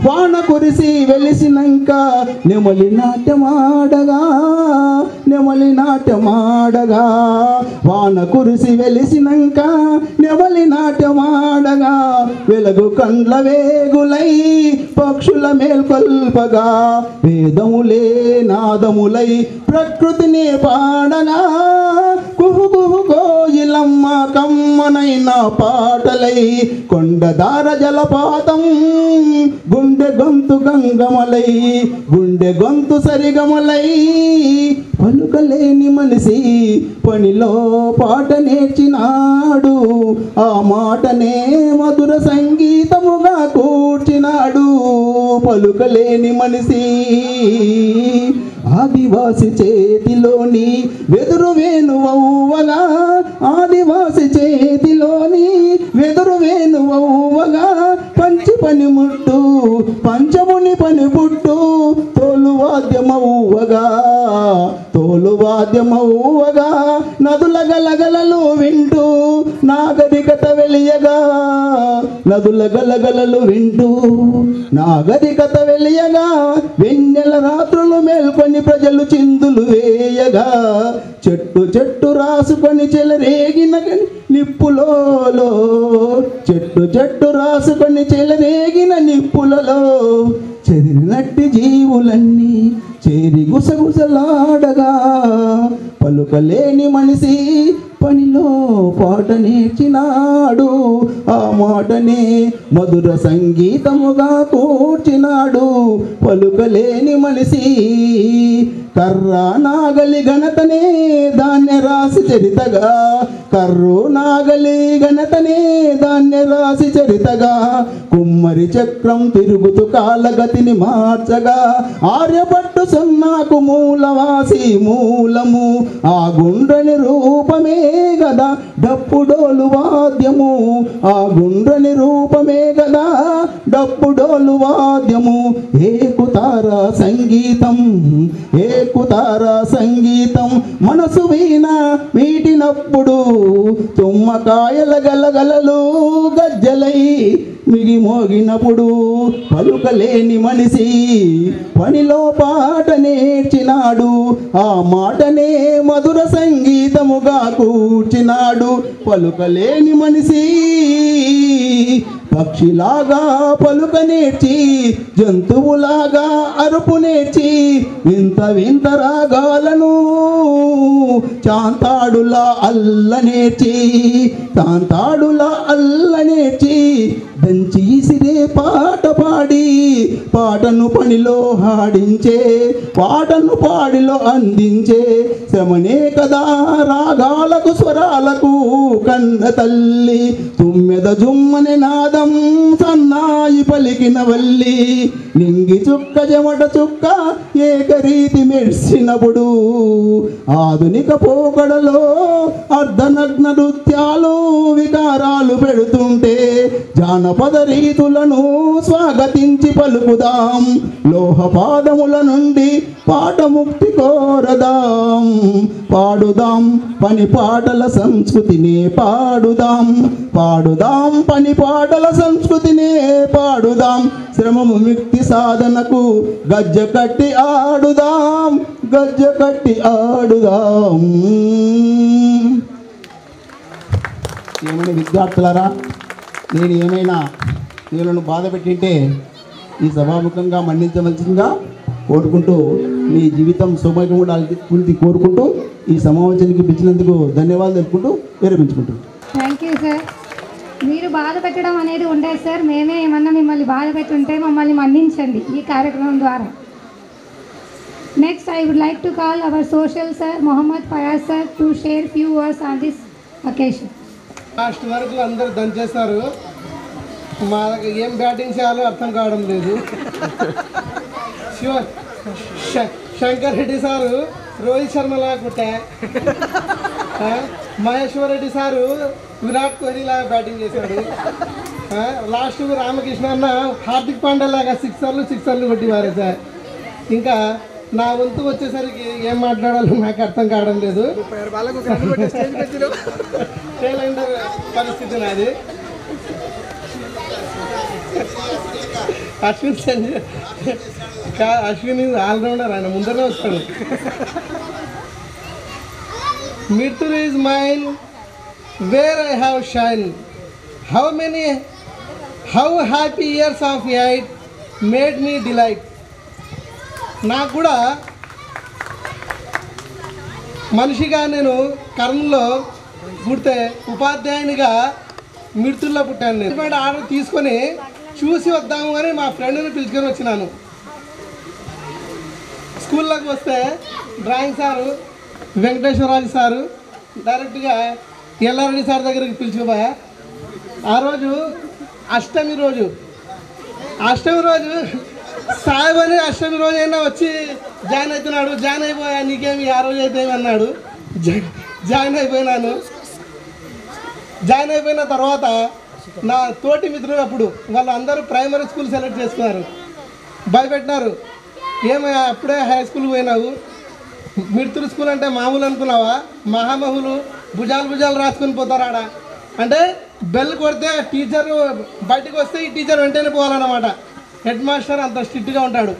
వాన కురిసి వెలిసినంక నెమలి నాట్యమాడగా వాన కురిసి వెలిసినంక నెమలి నాట్యమాడగా వెలుగు కండ్ల వేగులై పక్షుల మేల్కొల్పగా వేదములే నాదములై ప్రకృతిని పాడగా కుహు కుహు కోయిలమ్మ కమ్మనైన పాటలై కొండదార జలపాతం గుండె గొంతు గంగమలై గుండె గొంతు సరిగమలై పలుకలేని మనిషి పనిలో పాట నేర్చినాడు ఆ మాటనే మధుర సంగీతముగా కూర్చినాడు పలుకలేని మనిషి ఆదివాసి చేతిలోని వెదురు వేణువవ్వగా పంచి పనిముట్టు పంచముని పనిపుట్టు తోలువాద్యమవ్వగా నదుల గలగలలు వింటూ నాగరికత వెలియగా వెన్నెల రాత్రులు మేల్కొని ప్రజలు చిందులు వేయగా చెట్టు చెట్టు చెట్టు రాసుకొని చెలరేగిన నిప్పులలో, చెట్టు చెట్టు రాసుకొని చెలరేగిన నిప్పులలో చెదిరినట్టి జీవులన్నీ చేరి గుసగుసలాడగా, పలుకలేని మనిషి పనిలో పాట నేర్చినాడు, ఆ మాటనే మధుర సంగీతముగా కూర్చినాడు. పలుకలేని మనిషి కర్ర నాగలి ఘనతనే దాన్ని రాసి చరితగా, కర్రు నాగలి ఘనతనే దాన్ని రాసి చరితగా, కుమ్మరి చక్రం తిరుగుతూ కాలగతిని మార్చగా, ఆర్యభట్టు సున్నాకు మూలవాసి మూలము, ఆ గుండ్రని రూపమే గదా డప్పుడోలు వాద్యము, ఆ గుండ్రని రూపమే గదా డప్పుడోలు వాద్యము. ఏకుతార సంగీతం, ఏకుతార సంగీతం, మనసు వీణ మీటినప్పుడు తుమ్మకాయల గలగలలు గజ్జలై మిగి మోగినప్పుడు, పలుకలేని మనిషి పనిలో పాట నేర్చినాడు, ఆ మాటనే మధుర సంగీతముగా కూర్చినాడు. పలుకలేని మనిషి పక్షిలాగా పలుక నేర్చి, జంతువులాగా అరుపు నేర్చి, వింత వింత రాగాలను చాంతాడులా అల్ల నేర్చి, చాంతాడులా అల్ల నేర్చి, దంచి ఇసిరే పాట పాడి పాటను పనిలో హాడించే, పాటను పాడిలో అందించే శ్రమనే కదా రాగాలకు స్వరాలకు కన్న తల్లి. తుమ్మెద జుమ్మని నాదం సన్నాయి పలికిన వల్లి, నింగి చుక్క చెమట చుక్క ఏకరీతి మెర్సినప్పుడు, ఆధునిక పోకడలో అర్ధనగ్న నృత్యాలు వికారాలు పెడుతుంటే, జానపద రీతులను స్వాగతించి పలుకుదాం, లోహ పాదముల నుండి పాఠముక్తి కోరదాం. పాడుదాం పని పాటల సంస్కృతినే పాడుదాం, పాడుదాం పని పాటల సంస్కృతినే పాడుదాం, శ్రమము ముక్తి సాధనకు గజ్జ కట్టి ఆడుదాం, గజ్జ కట్టి ఆడుదాం. ఏమైనా విద్యార్థులారా, నేను ఏమైనా వీళ్ళను బాధ పెట్టింటే ఈ సభాముఖంగా మన్నించవలసిందిగా కోరుకుంటూ, మీ జీవితం సౌభాగ్యం ఉండాలని కోరుకుంటూ, ఈ సమావేశానికి పిలిచినందుకు ధన్యవాదాలు తెలుపుకుంటూ విరమించుకుంటున్నాను. Thank you sir. మీరు బాధ పెట్టడం అనేది ఉండేది సార్, మేమే ఏమన్నా మిమ్మల్ని బాధ పెట్టుంటే మమ్మల్ని మన్నించండి ఈ కార్యక్రమం ద్వారా. Next I would like to call our social sir Mohammad Fayaz sir to share few words on this occasion. Last వరకు అందరూ దంచేస్తారు, మాకు ఏం బ్యాటింగ్ చేయాలో అర్థం కావడం లేదు. శంకర్ రెడ్డి సారు రోహిత్ శర్మలా కొట్టా, మహేశ్వర్ రెడ్డి సారు విరాట్ కోహ్లీ లాగా బ్యాటింగ్ చేశాడు, లాస్ట్ రామకృష్ణ అన్న హార్దిక్ పాండ్యా లాగా సిక్సర్లు కొట్టి మారేశారు. ఇంకా నా వంతు వచ్చేసరికి ఏం మాట్లాడాలో నాకు అర్థం కావడం లేదు. పరిస్థితి నాది. అశ్విన్ ఆల్రౌండర్, ఆయన ముందరనే వస్తాడు. Myrtle is mine where I have shine, how happy years of eight made me delight. నాకు కూడా మనిషిగా నేను కర్నూలులో పుడితే ఉపాధ్యాయునిగా మిర్తుల్లో పుట్టాను. నేను ఆర్డర్ తీసుకొని చూసి వద్దాము అని మా ఫ్రెండ్ని పిలుచుకొని వచ్చినాను. స్కూల్లోకి వస్తే డ్రాయింగ్ సారు వెంకటేశ్వరరాజు సారు డైరెక్ట్గా ఎల్లారెడ్డి సార్ దగ్గరికి పిలుచుకుపోయా. ఆ రోజు అష్టమి రోజు సాహెబ్ అని అష్టమి రోజు అయినా వచ్చి జాయిన్ అవుతున్నాడు. జాయిన్ అయిపోయా, నీకేమి ఆ రోజు అయితే అన్నాడు. జాయిన్ అయిపోయినాను. జాయిన్ అయిపోయిన తర్వాత నా తోటి మిత్రులు అప్పుడు వాళ్ళు అందరూ ప్రైమరీ స్కూల్ సెలెక్ట్ చేసుకున్నారు. భయపెట్టినారు, ఏమయ్యా అప్పుడే హై స్కూల్ పోయినావు, మిర్తులు స్కూల్ అంటే మామూలు అనుకున్నావా, మహామహులు భుజాలు రాసుకొని పోతారాడ అంటే బెల్ కొడితే టీచరు బయటకు వస్తే ఈ టీచర్ వెంటనే పోవాలన్నమాట. హెడ్ మాస్టర్ అంత స్ట్రిక్ట్గా ఉంటాడు.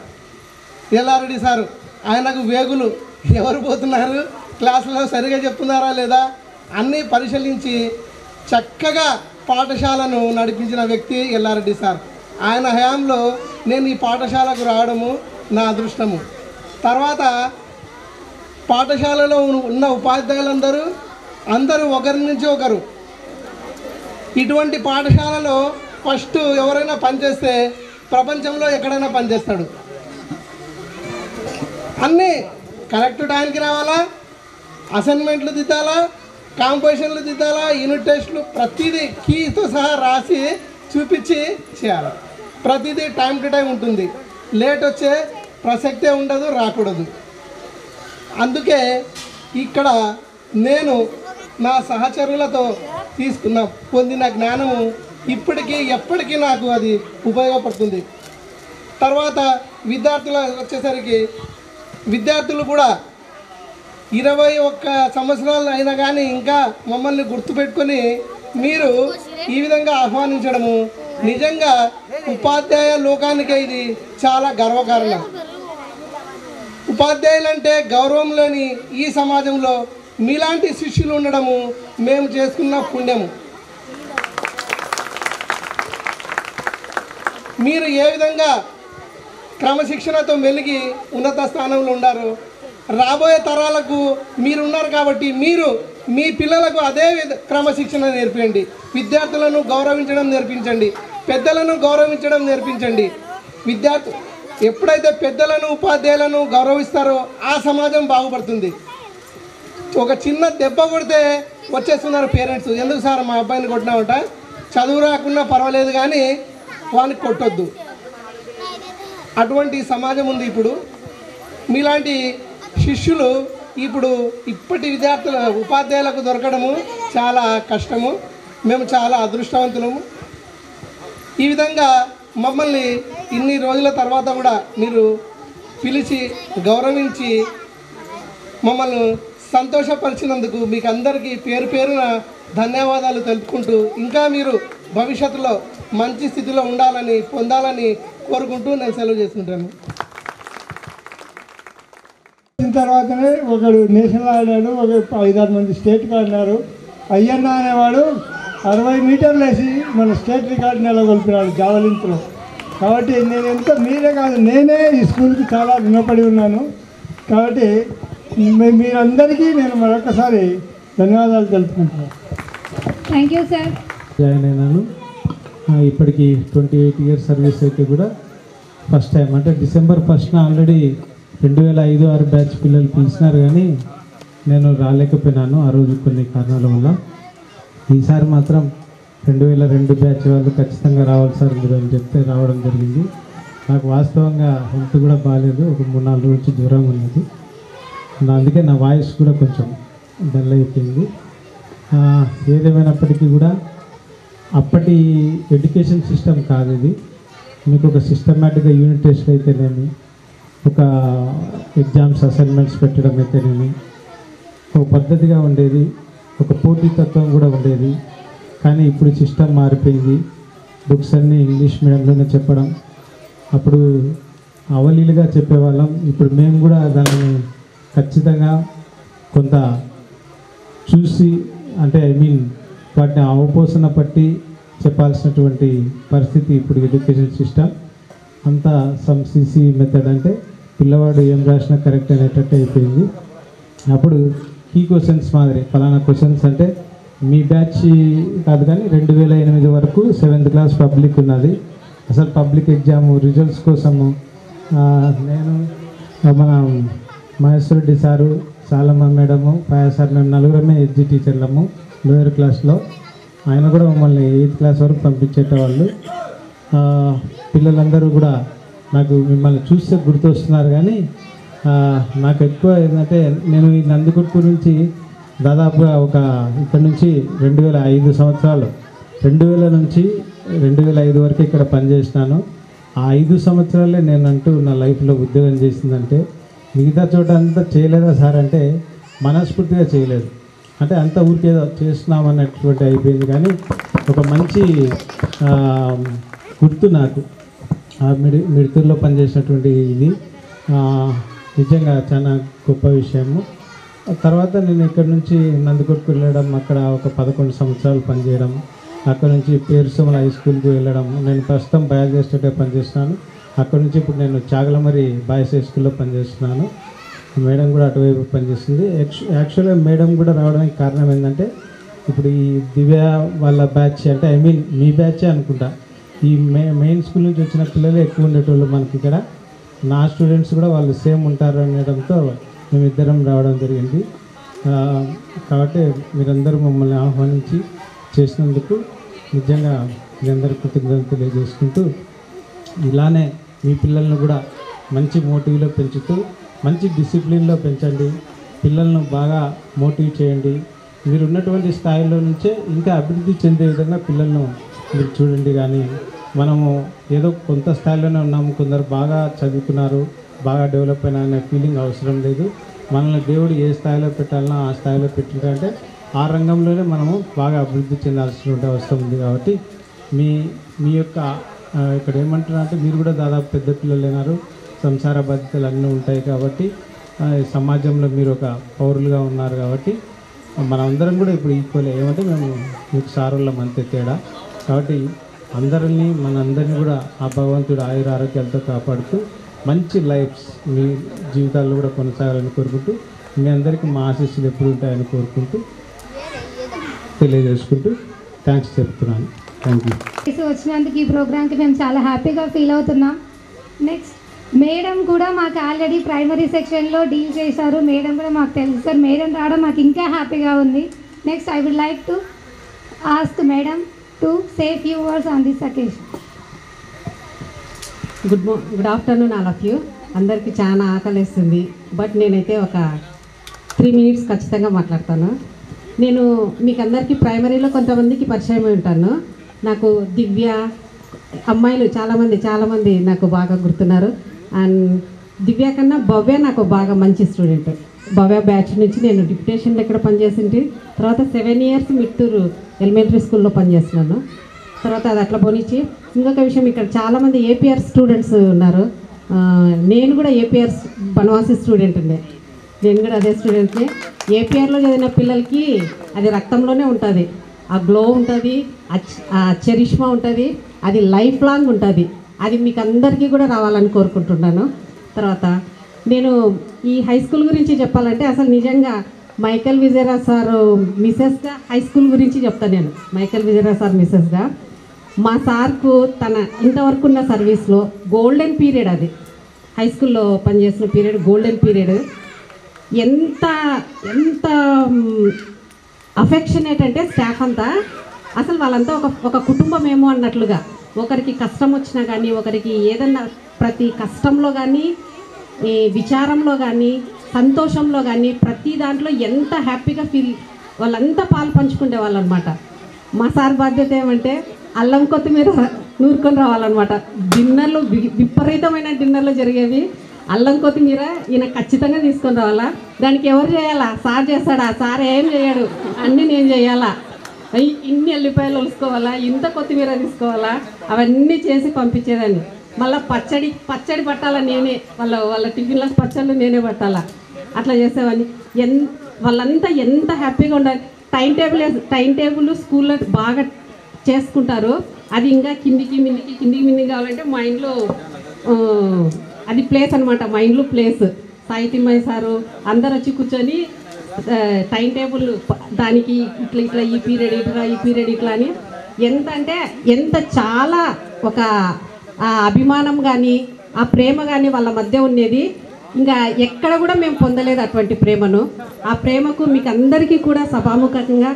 ఎల్లారెడ్డి సారు, ఆయనకు వేగులు ఎవరు పోతున్నారు క్లాసులో సరిగా చెప్తున్నారా లేదా అన్నీ పరిశీలించి చక్కగా పాఠశాలను నడిపించిన వ్యక్తి ఎల్లారెడ్డి సార్. ఆయన హయాంలో నేను ఈ పాఠశాలకు రావడము నా అదృష్టము. తర్వాత పాఠశాలలో ఉన్న ఉపాధ్యాయులందరూ ఒకరి నుంచి ఒకరు. ఇటువంటి పాఠశాలలో ఫస్ట్ ఎవరైనా పనిచేస్తే ప్రపంచంలో ఎక్కడైనా పనిచేస్తాడు. అన్నీ కరెక్ట్ టైంకి రావాలా, అసైన్మెంట్లు దిద్దాలా, కాంపోజిషన్లు దిద్దాలా, యూనిట్ టెస్టులు ప్రతిదీ కీతో సహా రాసి చూపించి చేయాలి. ప్రతిదీ టైం టు టైం ఉంటుంది. లేట్ వచ్చే ప్రసక్తే ఉండదు, రాకూడదు. అందుకే ఇక్కడ నేను నా సహచరులతో పొందిన జ్ఞానము ఇప్పటికీ ఎప్పటికీ నాకు అది ఉపయోగపడుతుంది. తర్వాత విద్యార్థులు వచ్చేసరికి విద్యార్థులు కూడా 21 సంవత్సరాలు అయినా కానీ ఇంకా మమ్మల్ని గుర్తుపెట్టుకొని మీరు ఈ విధంగా ఆహ్వానించడము నిజంగా ఉపాధ్యాయ లోకానికే ఇది చాలా గర్వకారణం. ఉపాధ్యాయులంటే గౌరవం లేని ఈ సమాజంలో మీలాంటి శిష్యులు ఉండడము మేము చేసుకున్న పుణ్యము. మీరు ఏ విధంగా క్రమశిక్షణతో మెలిగి ఉన్నత స్థానంలో ఉన్నారు, రాబోయే తరాలకు మీరున్నారు కాబట్టి మీరు మీ పిల్లలకు అదే క్రమశిక్షణ నేర్పించండి. విద్యార్థులను గౌరవించడం నేర్పించండి, పెద్దలను గౌరవించడం నేర్పించండి. విద్యార్థులు ఎప్పుడైతే పెద్దలను ఉపాధ్యాయులను గౌరవిస్తారో ఆ సమాజం బాగుపడుతుంది. ఒక చిన్న దెబ్బ కొడితే వచ్చేస్తున్నారు పేరెంట్స్, ఎందుకు సార్ మా అబ్బాయిని కొట్టినామట, చదువు రాకున్నా పర్వాలేదు కానీ వానికి కొట్టొద్దు. అటువంటి సమాజం ఉంది ఇప్పుడు. మీలాంటి శిష్యులు ఇప్పటి ఉపాధ్యాయులకు దొరకడము చాలా కష్టము. మేము చాలా అదృష్టవంతులము. ఈ విధంగా మమ్మల్ని ఇన్ని రోజుల తర్వాత కూడా మీరు పిలిచి గౌరవించి మమ్మల్ని సంతోషపరిచినందుకు మీకు అందరికీ పేరు పేరున ధన్యవాదాలు తెలుపుకుంటూ ఇంకా మీరు భవిష్యత్తులో మంచి స్థితిలో పొందాలని కోరుకుంటూ నేను సెలవు చేసుకుంటాను. తర్వాతనే ఒకడు నేషనల్ ఆడాడు, ఒక 5-6 మంది స్టేట్కి ఆడినారు. అయ్యన్న అనేవాడు 60 మీటర్లు వేసి మన స్టేట్ రికార్డు నెలకొల్పినాడు జావలిన్స్లో. కాబట్టి మీరే కాదు నేనే ఈ స్కూల్కి చాలా రుణపడి ఉన్నాను. కాబట్టి మీరందరికీ నేను మరొకసారి ధన్యవాదాలు తెలుపుకుంటున్నాను. Thank you sir. జాయిన్ అయినాను. ఇప్పటికి 28 ఇయర్స్ సర్వీస్ అయితే కూడా ఫస్ట్ టైం అంటే December 1st ఆల్రెడీ 2005-6 బ్యాచ్ పిల్లలు పిలిచినారు కానీ నేను రాలేకపోయినాను ఆ రోజు కొన్ని కారణాల వల్ల. ఈసారి మాత్రం 2002 బ్యాచ్ వాళ్ళు ఖచ్చితంగా రావాలి సార్ మీరు అని చెప్తే రావడం జరిగింది. నాకు వాస్తవంగా హెల్త్ కూడా బాగాలేదు, ఒక 3-4 రోజుల నుంచి జ్వరం ఉన్నది. అందుకే నా వాయిస్ కూడా కొంచెం డల్ అయిపోయింది. ఏదేమైనప్పటికీ కూడా అప్పటి ఎడ్యుకేషన్ సిస్టమ్ కాదు ఇది. మీకు ఒక సిస్టమేటిక్గా యూనిట్ టెస్ట్ అయితేనేమి, ఒక ఎగ్జామ్స్ అసైన్మెంట్స్ పెట్టడం అయితేనేమి ఒక పద్ధతిగా ఉండేది, ఒక పోటీతత్వం కూడా ఉండేది. కానీ ఇప్పుడు సిస్టమ్ మారిపోయింది. బుక్స్ అన్నీ ఇంగ్లీష్ మీడియంలోనే చెప్పడం, అప్పుడు అవలీలుగా చెప్పేవాళ్ళం. ఇప్పుడు మేము కూడా దాన్ని ఖచ్చితంగా కొంత చూసి అంటే వాటిని అవపోసన పట్టి చెప్పాల్సినటువంటి పరిస్థితి ఇప్పుడు ఎడ్యుకేషన్ సిస్టమ్ అంతా సీసీ మెథడ్ అంటే పిల్లవాడు ఏం రాసినా కరెక్ట్ అనేటట్టు అయిపోయింది. అప్పుడు కీ క్వశ్చన్స్ మాదిరి ఫలానా క్వశ్చన్స్ అంటే మీ బ్యాచ్ కాదు కానీ 2008 వరకు 7th క్లాస్ పబ్లిక్ ఉన్నది. అసలు పబ్లిక్ ఎగ్జామ్ రిజల్ట్స్ కోసము నేను మన మహేశ్వరెడ్డి సారు, సాలమ్మ మేడము, పాయ సార్ మేము నలుగురమే ఎడ్జి టీచర్లము లోయర్ క్లాస్లో. ఆయన కూడా మమ్మల్ని 8th క్లాస్ వరకు పంపించేటవాళ్ళు. పిల్లలందరూ కూడా నాకు మిమ్మల్ని చూస్తే గుర్తొస్తున్నారు కానీ నాకు ఎక్కువ ఏంటంటే నేను ఈ నందికొట్టు నుంచి దాదాపుగా ఇక్కడ నుంచి 2005 సంవత్సరాలు 2000 నుంచి 2005 వరకు ఇక్కడ పనిచేసినాను. ఆ 5 సంవత్సరాలే నేనంటూ నా లైఫ్లో ఉద్యోగం చేసిందంటే మిగతా చోట అంతా చేయలేదా సార్ అంటే మనస్ఫూర్తిగా చేయలేదు. అంటే అంత ఊరికేదో చేస్తున్నామన్నటువంటి అయిపోయింది. కానీ ఒక మంచి గుర్తు నాకు మిడితూరులో పనిచేసినటువంటి ఇది నిజంగా చాలా గొప్ప విషయము. తర్వాత నేను ఇక్కడ నుంచి నందికొట్కు వెళ్ళడం, అక్కడ ఒక 11 సంవత్సరాలు పనిచేయడం, అక్కడ నుంచి పేరుసమల హై స్కూల్కి వెళ్ళడం. నేను ప్రస్తుతం బయాలజిస్ట్గా పనిచేస్తున్నాను. అక్కడ నుంచి ఇప్పుడు నేను చాగలమరి బాయ్స్ హై స్కూల్లో పనిచేస్తున్నాను. మేడం కూడా అటువైపు పనిచేస్తుంది. యాక్చువల్గా మేడం కూడా రావడానికి కారణం ఏంటంటే, ఇప్పుడు ఈ దివ్య వాళ్ళ బ్యాచ్ అంటే మీ బ్యాచే అనుకుంటా, ఈ మెయిన్ స్కూల్ నుంచి వచ్చిన పిల్లలే ఎక్కువ ఉండేటోళ్ళు మనకి ఇక్కడ. నా స్టూడెంట్స్ కూడా వాళ్ళు సేమ్ ఉంటారు అనడంతో మేమిద్దరం రావడం జరిగింది. కాబట్టి మీరందరూ మమ్మల్ని ఆహ్వానించి చేసినందుకు నిజంగా మీ అందరికీ కృతజ్ఞతలు తెలియజేసుకుంటూ, ఇలానే మీ పిల్లలను కూడా మంచి మోటివ్లో పెంచుతూ మంచి డిసిప్లిన్లో పెంచండి. పిల్లలను బాగా మోటివ్ చేయండి. మీరు ఉన్నటువంటి స్థాయిలో నుంచే ఇంకా అభివృద్ధి చెందే విధంగా పిల్లలను మీరు చూడండి. కానీ మనము ఏదో కొంత స్థాయిలోనే ఉన్నాము, కొందరు బాగా చదువుకున్నారు, బాగా డెవలప్ అయినా అనే ఫీలింగ్ అవసరం లేదు. మనల్ని దేవుడు ఏ స్థాయిలో పెట్టాలన్నా ఆ స్థాయిలో పెట్టిందంటే ఆ రంగంలోనే మనము బాగా అభివృద్ధి చెందాల్సిన అవసరం ఉంది. కాబట్టి మీ యొక్క ఇక్కడ ఏమంటున్నారంటే, మీరు కూడా దాదాపు పెద్ద పిల్లలు అయినారు, సంసార బాధ్యతలు అన్నీ ఉంటాయి. కాబట్టి సమాజంలో మీరు ఒక పౌరులుగా ఉన్నారు. కాబట్టి మనందరం కూడా ఇప్పుడు ఈక్వల్ ఏమంటే మేము మీకు సారుళ్ళం అంతే తేడా. కాబట్టి మనందరినీ కూడా ఆ భగవంతుడు ఆయుర ఆరోగ్యాలతో కాపాడుతూ మంచి లైఫ్స్ మీ జీవితాల్లో కూడా కొనసాగాలని కోరుకుంటూ, మీ అందరికీ మా ఆశీస్సులు ఎప్పుడు ఉంటాయని కోరుకుంటూ తెలియజేసుకుంటూ థ్యాంక్స్ చెప్తున్నాను. Thank you. వచ్చినందుకు ఈ ప్రోగ్రామ్కి మేము చాలా హ్యాపీగా ఫీల్ అవుతున్నాం. నెక్స్ట్ మేడం కూడా మాకు ఆల్రెడీ ప్రైమరీ సెక్షన్లో డీల్ చేశారు. మేడం కూడా మాకు తెలుసు సార్. మేడం రావడం మాకు ఇంకా హ్యాపీగా ఉంది. Next I would like to ask madam to say few words on this occasion. Good afternoon all of you. అందరికీ చాలా ఆకలిస్తుంది, బట్ నేనైతే ఒక 3 minutes ఖచ్చితంగా మాట్లాడతాను. నేను మీకు అందరికీ ప్రైమరీలో కొంతమందికి పరిచయం ఉంటాను. నాకు దివ్య అమ్మాయిలు చాలామంది నాకు బాగా గుర్తున్నారు. అండ్ దివ్య కన్నా భవ్య నాకు బాగా మంచి స్టూడెంట్. భవ్య బ్యాచ్ నుంచి నేను డిప్యుటేషన్లో ఇక్కడ పనిచేసింటి. తర్వాత 7 years మిట్టూరు ఎలిమెంటరీ స్కూల్లో పనిచేస్తున్నాను. తర్వాత అది అట్లా పోనిచ్చి ఇంకొక విషయం, ఇక్కడ చాలామంది ఏపీఆర్ స్టూడెంట్స్ ఉన్నారు. నేను కూడా ఏపీఆర్ బనవాసి స్టూడెంట్ ఉండే. నేను కూడా అదే స్టూడెంట్ని. ఏపీఆర్లో చదివిన పిల్లలకి అది రక్తంలోనే ఉంటుంది. ఆ గ్లో ఉంటుంది, ఆ చరిష్మా ఉంటుంది, అది లైఫ్ లాంగ్ ఉంటుంది. అది మీకు అందరికీ కూడా రావాలని కోరుకుంటున్నాను. తర్వాత నేను ఈ హై స్కూల్ గురించి చెప్పాలంటే, అసలు నిజంగా మైకేల్ విజయరా సార్ మిసెస్గా హై స్కూల్ గురించి చెప్తాను నేను. మైకేల్ విజయరా సార్ మిసెస్గా మా సార్కు తన ఇంతవరకు ఉన్న సర్వీస్లో గోల్డెన్ పీరియడ్, అది హై స్కూల్లో పనిచేసిన పీరియడ్ గోల్డెన్ పీరియడ్. ఎంత అఫెక్షనేట్ అంటే స్టాఫ్ అంతా, అసలు వాళ్ళంతా ఒక కుటుంబం ఏమో అన్నట్లుగా. ఒకరికి కష్టం వచ్చినా కానీ, ఒకరికి ఏదన్నా ప్రతి కష్టంలో కానీ, ఈ విచారంలో కానీ, సంతోషంలో కానీ, ప్రతి దాంట్లో ఎంత హ్యాపీగా వాళ్ళంతా పాలు పంచుకునే వాళ్ళు అనమాట. మా సార్ బాధ్యత ఏమంటే అల్లం కొత్తిమీర నూరుకొని రావాలన్నమాట. డిన్నర్లు విపరీతమైన డిన్నర్లు జరిగేవి. అల్లం కొత్తిమీర ఈయన ఖచ్చితంగా తీసుకొని రావాలా. దానికి ఎవరు చేయాలా? సార్ చేస్తాడా? సార్ ఏం చేయడు, అన్నీ నేను చేయాలా. ఇన్ని ఎల్లిపాయలు ఒలుసుకోవాలా, ఇంత కొత్తిమీర తీసుకోవాలా, అవన్నీ చేసి పంపించేదాన్ని. మళ్ళీ పచ్చడి పట్టాలా నేనే, వాళ్ళ టిఫిన్లకు పచ్చళ్ళు నేనే పట్టాలా. అట్లా చేసేవాడిని. వాళ్ళంతా ఎంత హ్యాపీగా ఉండాలి. టైం టేబుల్ స్కూల్లో బాగా చేసుకుంటారు. అది ఇంకా కిందికి మిందికి కావాలంటే మా ఇంట్లో అది ప్లేస్ అనమాట. మా ఇంట్లో ప్లేస్. సాహిత్యమయ్య సారు అందరు వచ్చి కూర్చొని టైం టేబుల్ దానికి ఇట్లా ఈ పీరియడ్ ఇట్లా అని ఎంత చాలా ఒక అభిమానం కానీ ఆ ప్రేమ కానీ వాళ్ళ మధ్య ఉండేది. ఇంకా ఎక్కడ కూడా మేము పొందలేదు అటువంటి ప్రేమను. ఆ ప్రేమకు మీకు అందరికీ కూడా సభాముఖంగా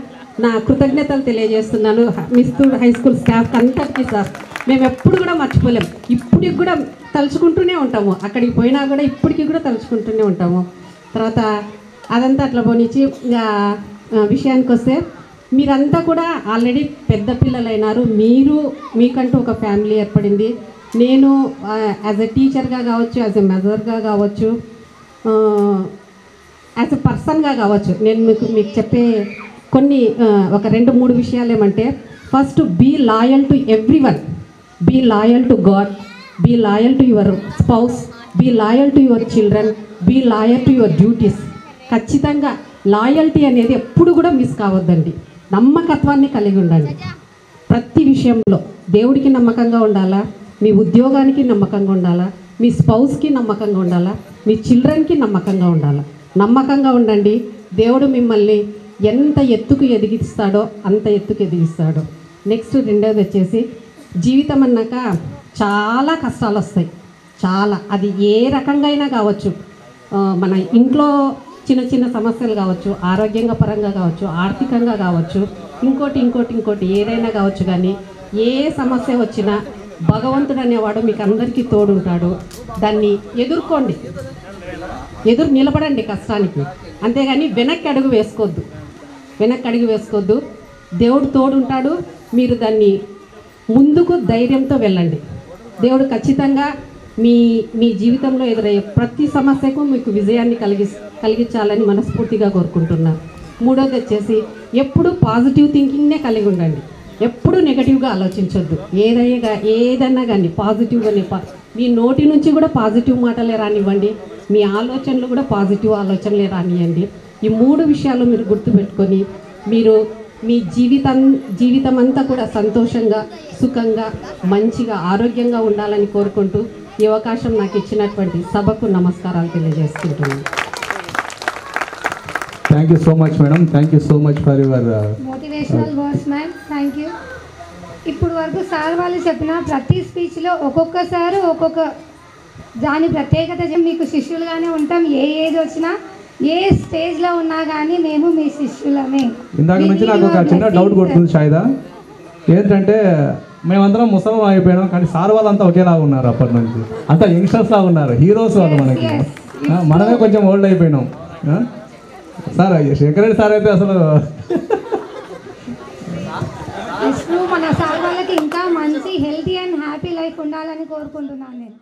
నా కృతజ్ఞతలు తెలియజేస్తున్నాను. మిస్తూర్ హై స్కూల్ స్టాఫ్ అంతటికీ సార్, మేము ఎప్పుడు కూడా మర్చిపోలేము. ఇప్పటికి కూడా తలుచుకుంటూనే ఉంటాము. అక్కడికి పోయినా కూడా ఇప్పటికీ కూడా తలుచుకుంటూనే ఉంటాము. తర్వాత అదంతా అట్లా పోనిచ్చి ఇంకా విషయానికి వస్తే, మీరంతా కూడా ఆల్రెడీ పెద్ద పిల్లలైనారు. మీకంటూ ఒక ఫ్యామిలీ ఏర్పడింది. నేను యాజ్ ఎ టీచర్గా కావచ్చు, యాజ్ ఎ మదర్గా కావచ్చు, యాజ్ ఎ పర్సన్గా కావచ్చు, నేను మీకు చెప్పే కొన్ని ఒక 2-3 విషయాలు ఏమంటే, first be loyal to everyone, be loyal to God, be loyal to your spouse, be loyal to your children, be loyal to your duties. ఖచ్చితంగా లాయల్టీ అనేది ఎప్పుడు కూడా మిస్ కావద్దండి. నమ్మకత్వాన్ని కలిగి ఉండండి. ప్రతి విషయంలో దేవుడికి నమ్మకంగా ఉండాలా, మీ ఉద్యోగానికి నమ్మకంగా ఉండాలా, మీ స్పౌస్కి నమ్మకంగా ఉండాలా, మీ చిల్డ్రన్కి నమ్మకంగా ఉండాలా. నమ్మకంగా ఉండండి. దేవుడు మిమ్మల్ని ఎంత ఎత్తుకు ఎదిగిస్తాడో అంత ఎత్తుకు ఎదిగిస్తాడు. నెక్స్ట్ రెండోది వచ్చేసి, జీవితం అన్నాక చాలా కష్టాలు వస్తాయి. చాలా, అది ఏ రకంగా అయినా కావచ్చు. మన ఇంట్లో చిన్న చిన్న సమస్యలు కావచ్చు, ఆరోగ్యంగా పరంగా కావచ్చు, ఆర్థికంగా కావచ్చు, ఇంకోటి ఏదైనా కావచ్చు. కానీ ఏ సమస్య వచ్చినా భగవంతుడు అనేవాడు మీకు అందరికీ తోడుంటాడు. దాన్ని ఎదుర్కోండి, ఎదురు నిలబడండి కష్టానికి. అంతేగాని వెనక్కి అడుగు వేసుకోవద్దు. దేవుడు తోడుంటాడు. మీరు దాన్ని ముందుకు ధైర్యంతో వెళ్ళండి. దేవుడు ఖచ్చితంగా మీ జీవితంలో ఎదురయ్యే ప్రతి సమస్యకు మీకు విజయాన్ని కలిగించాలని మనస్ఫూర్తిగా కోరుకుంటున్నాను. మూడోది వచ్చేసి, ఎప్పుడు పాజిటివ్ థింకింగ్నే కలిగి ఉండండి. ఎప్పుడు నెగటివ్గా ఆలోచించొద్దు. ఏదన్నా కానీ పాజిటివ్గానే, మీ నోటి నుంచి కూడా పాజిటివ్ మాటలే రానివ్వండి, మీ ఆలోచనలు కూడా పాజిటివ్ ఆలోచనలే రానివ్వండి. ఈ 3 విషయాలు మీరు గుర్తుపెట్టుకొని మీరు మీ జీవితం అంతా కూడా సంతోషంగా, సుఖంగా, మంచిగా, ఆరోగ్యంగా ఉండాలని కోరుకుంటూ ఈ అవకాశం నాకు ఇచ్చినటువంటి సభకు నమస్కారాలు తెలియజేసుకుంటున్నాను. Thank you so much madam. Thank you so much for your motivational words ma'am. Thank you. ఇప్పుడు వరకు సార్ వాళ్ళు చెప్పిన ప్రతి స్పీచ్లో ఒక్కొక్కసారి ఒక్కొక్క దాని ప్రత్యేకత మీకు శిష్యులుగానే ఉంటాం. ఏ ఏజ్ వచ్చినా, ఏ స్టేజ్లో ఉన్నా కానీ మేము మీ శిష్యులమే. ఇందాక నుంచి నాకు ఒక చిన్న డౌట్ కొడుతుంది షాయిదా. ఏంటంటే మేమందరం ముసలం అయిపోయినాం, కానీ సార్ వాళ్ళంతా ఒకేలాగా ఉన్నారు. అప్పటి నుంచి అంతా యంగ్స్టర్స్ లాగా ఉన్నారు, హీరోస్ వాళ్ళు మనకి. మనమే కొంచెం ఓల్డ్ అయిపోయినాం. సార్ శేఖర్ రెడ్డి సార్ అయితే అసలు మన సార్ వాళ్ళకి ఇంకా మంచి హెల్తీ అండ్ హ్యాపీ లైఫ్ ఉండాలని కోరుకుంటున్నాను నేను.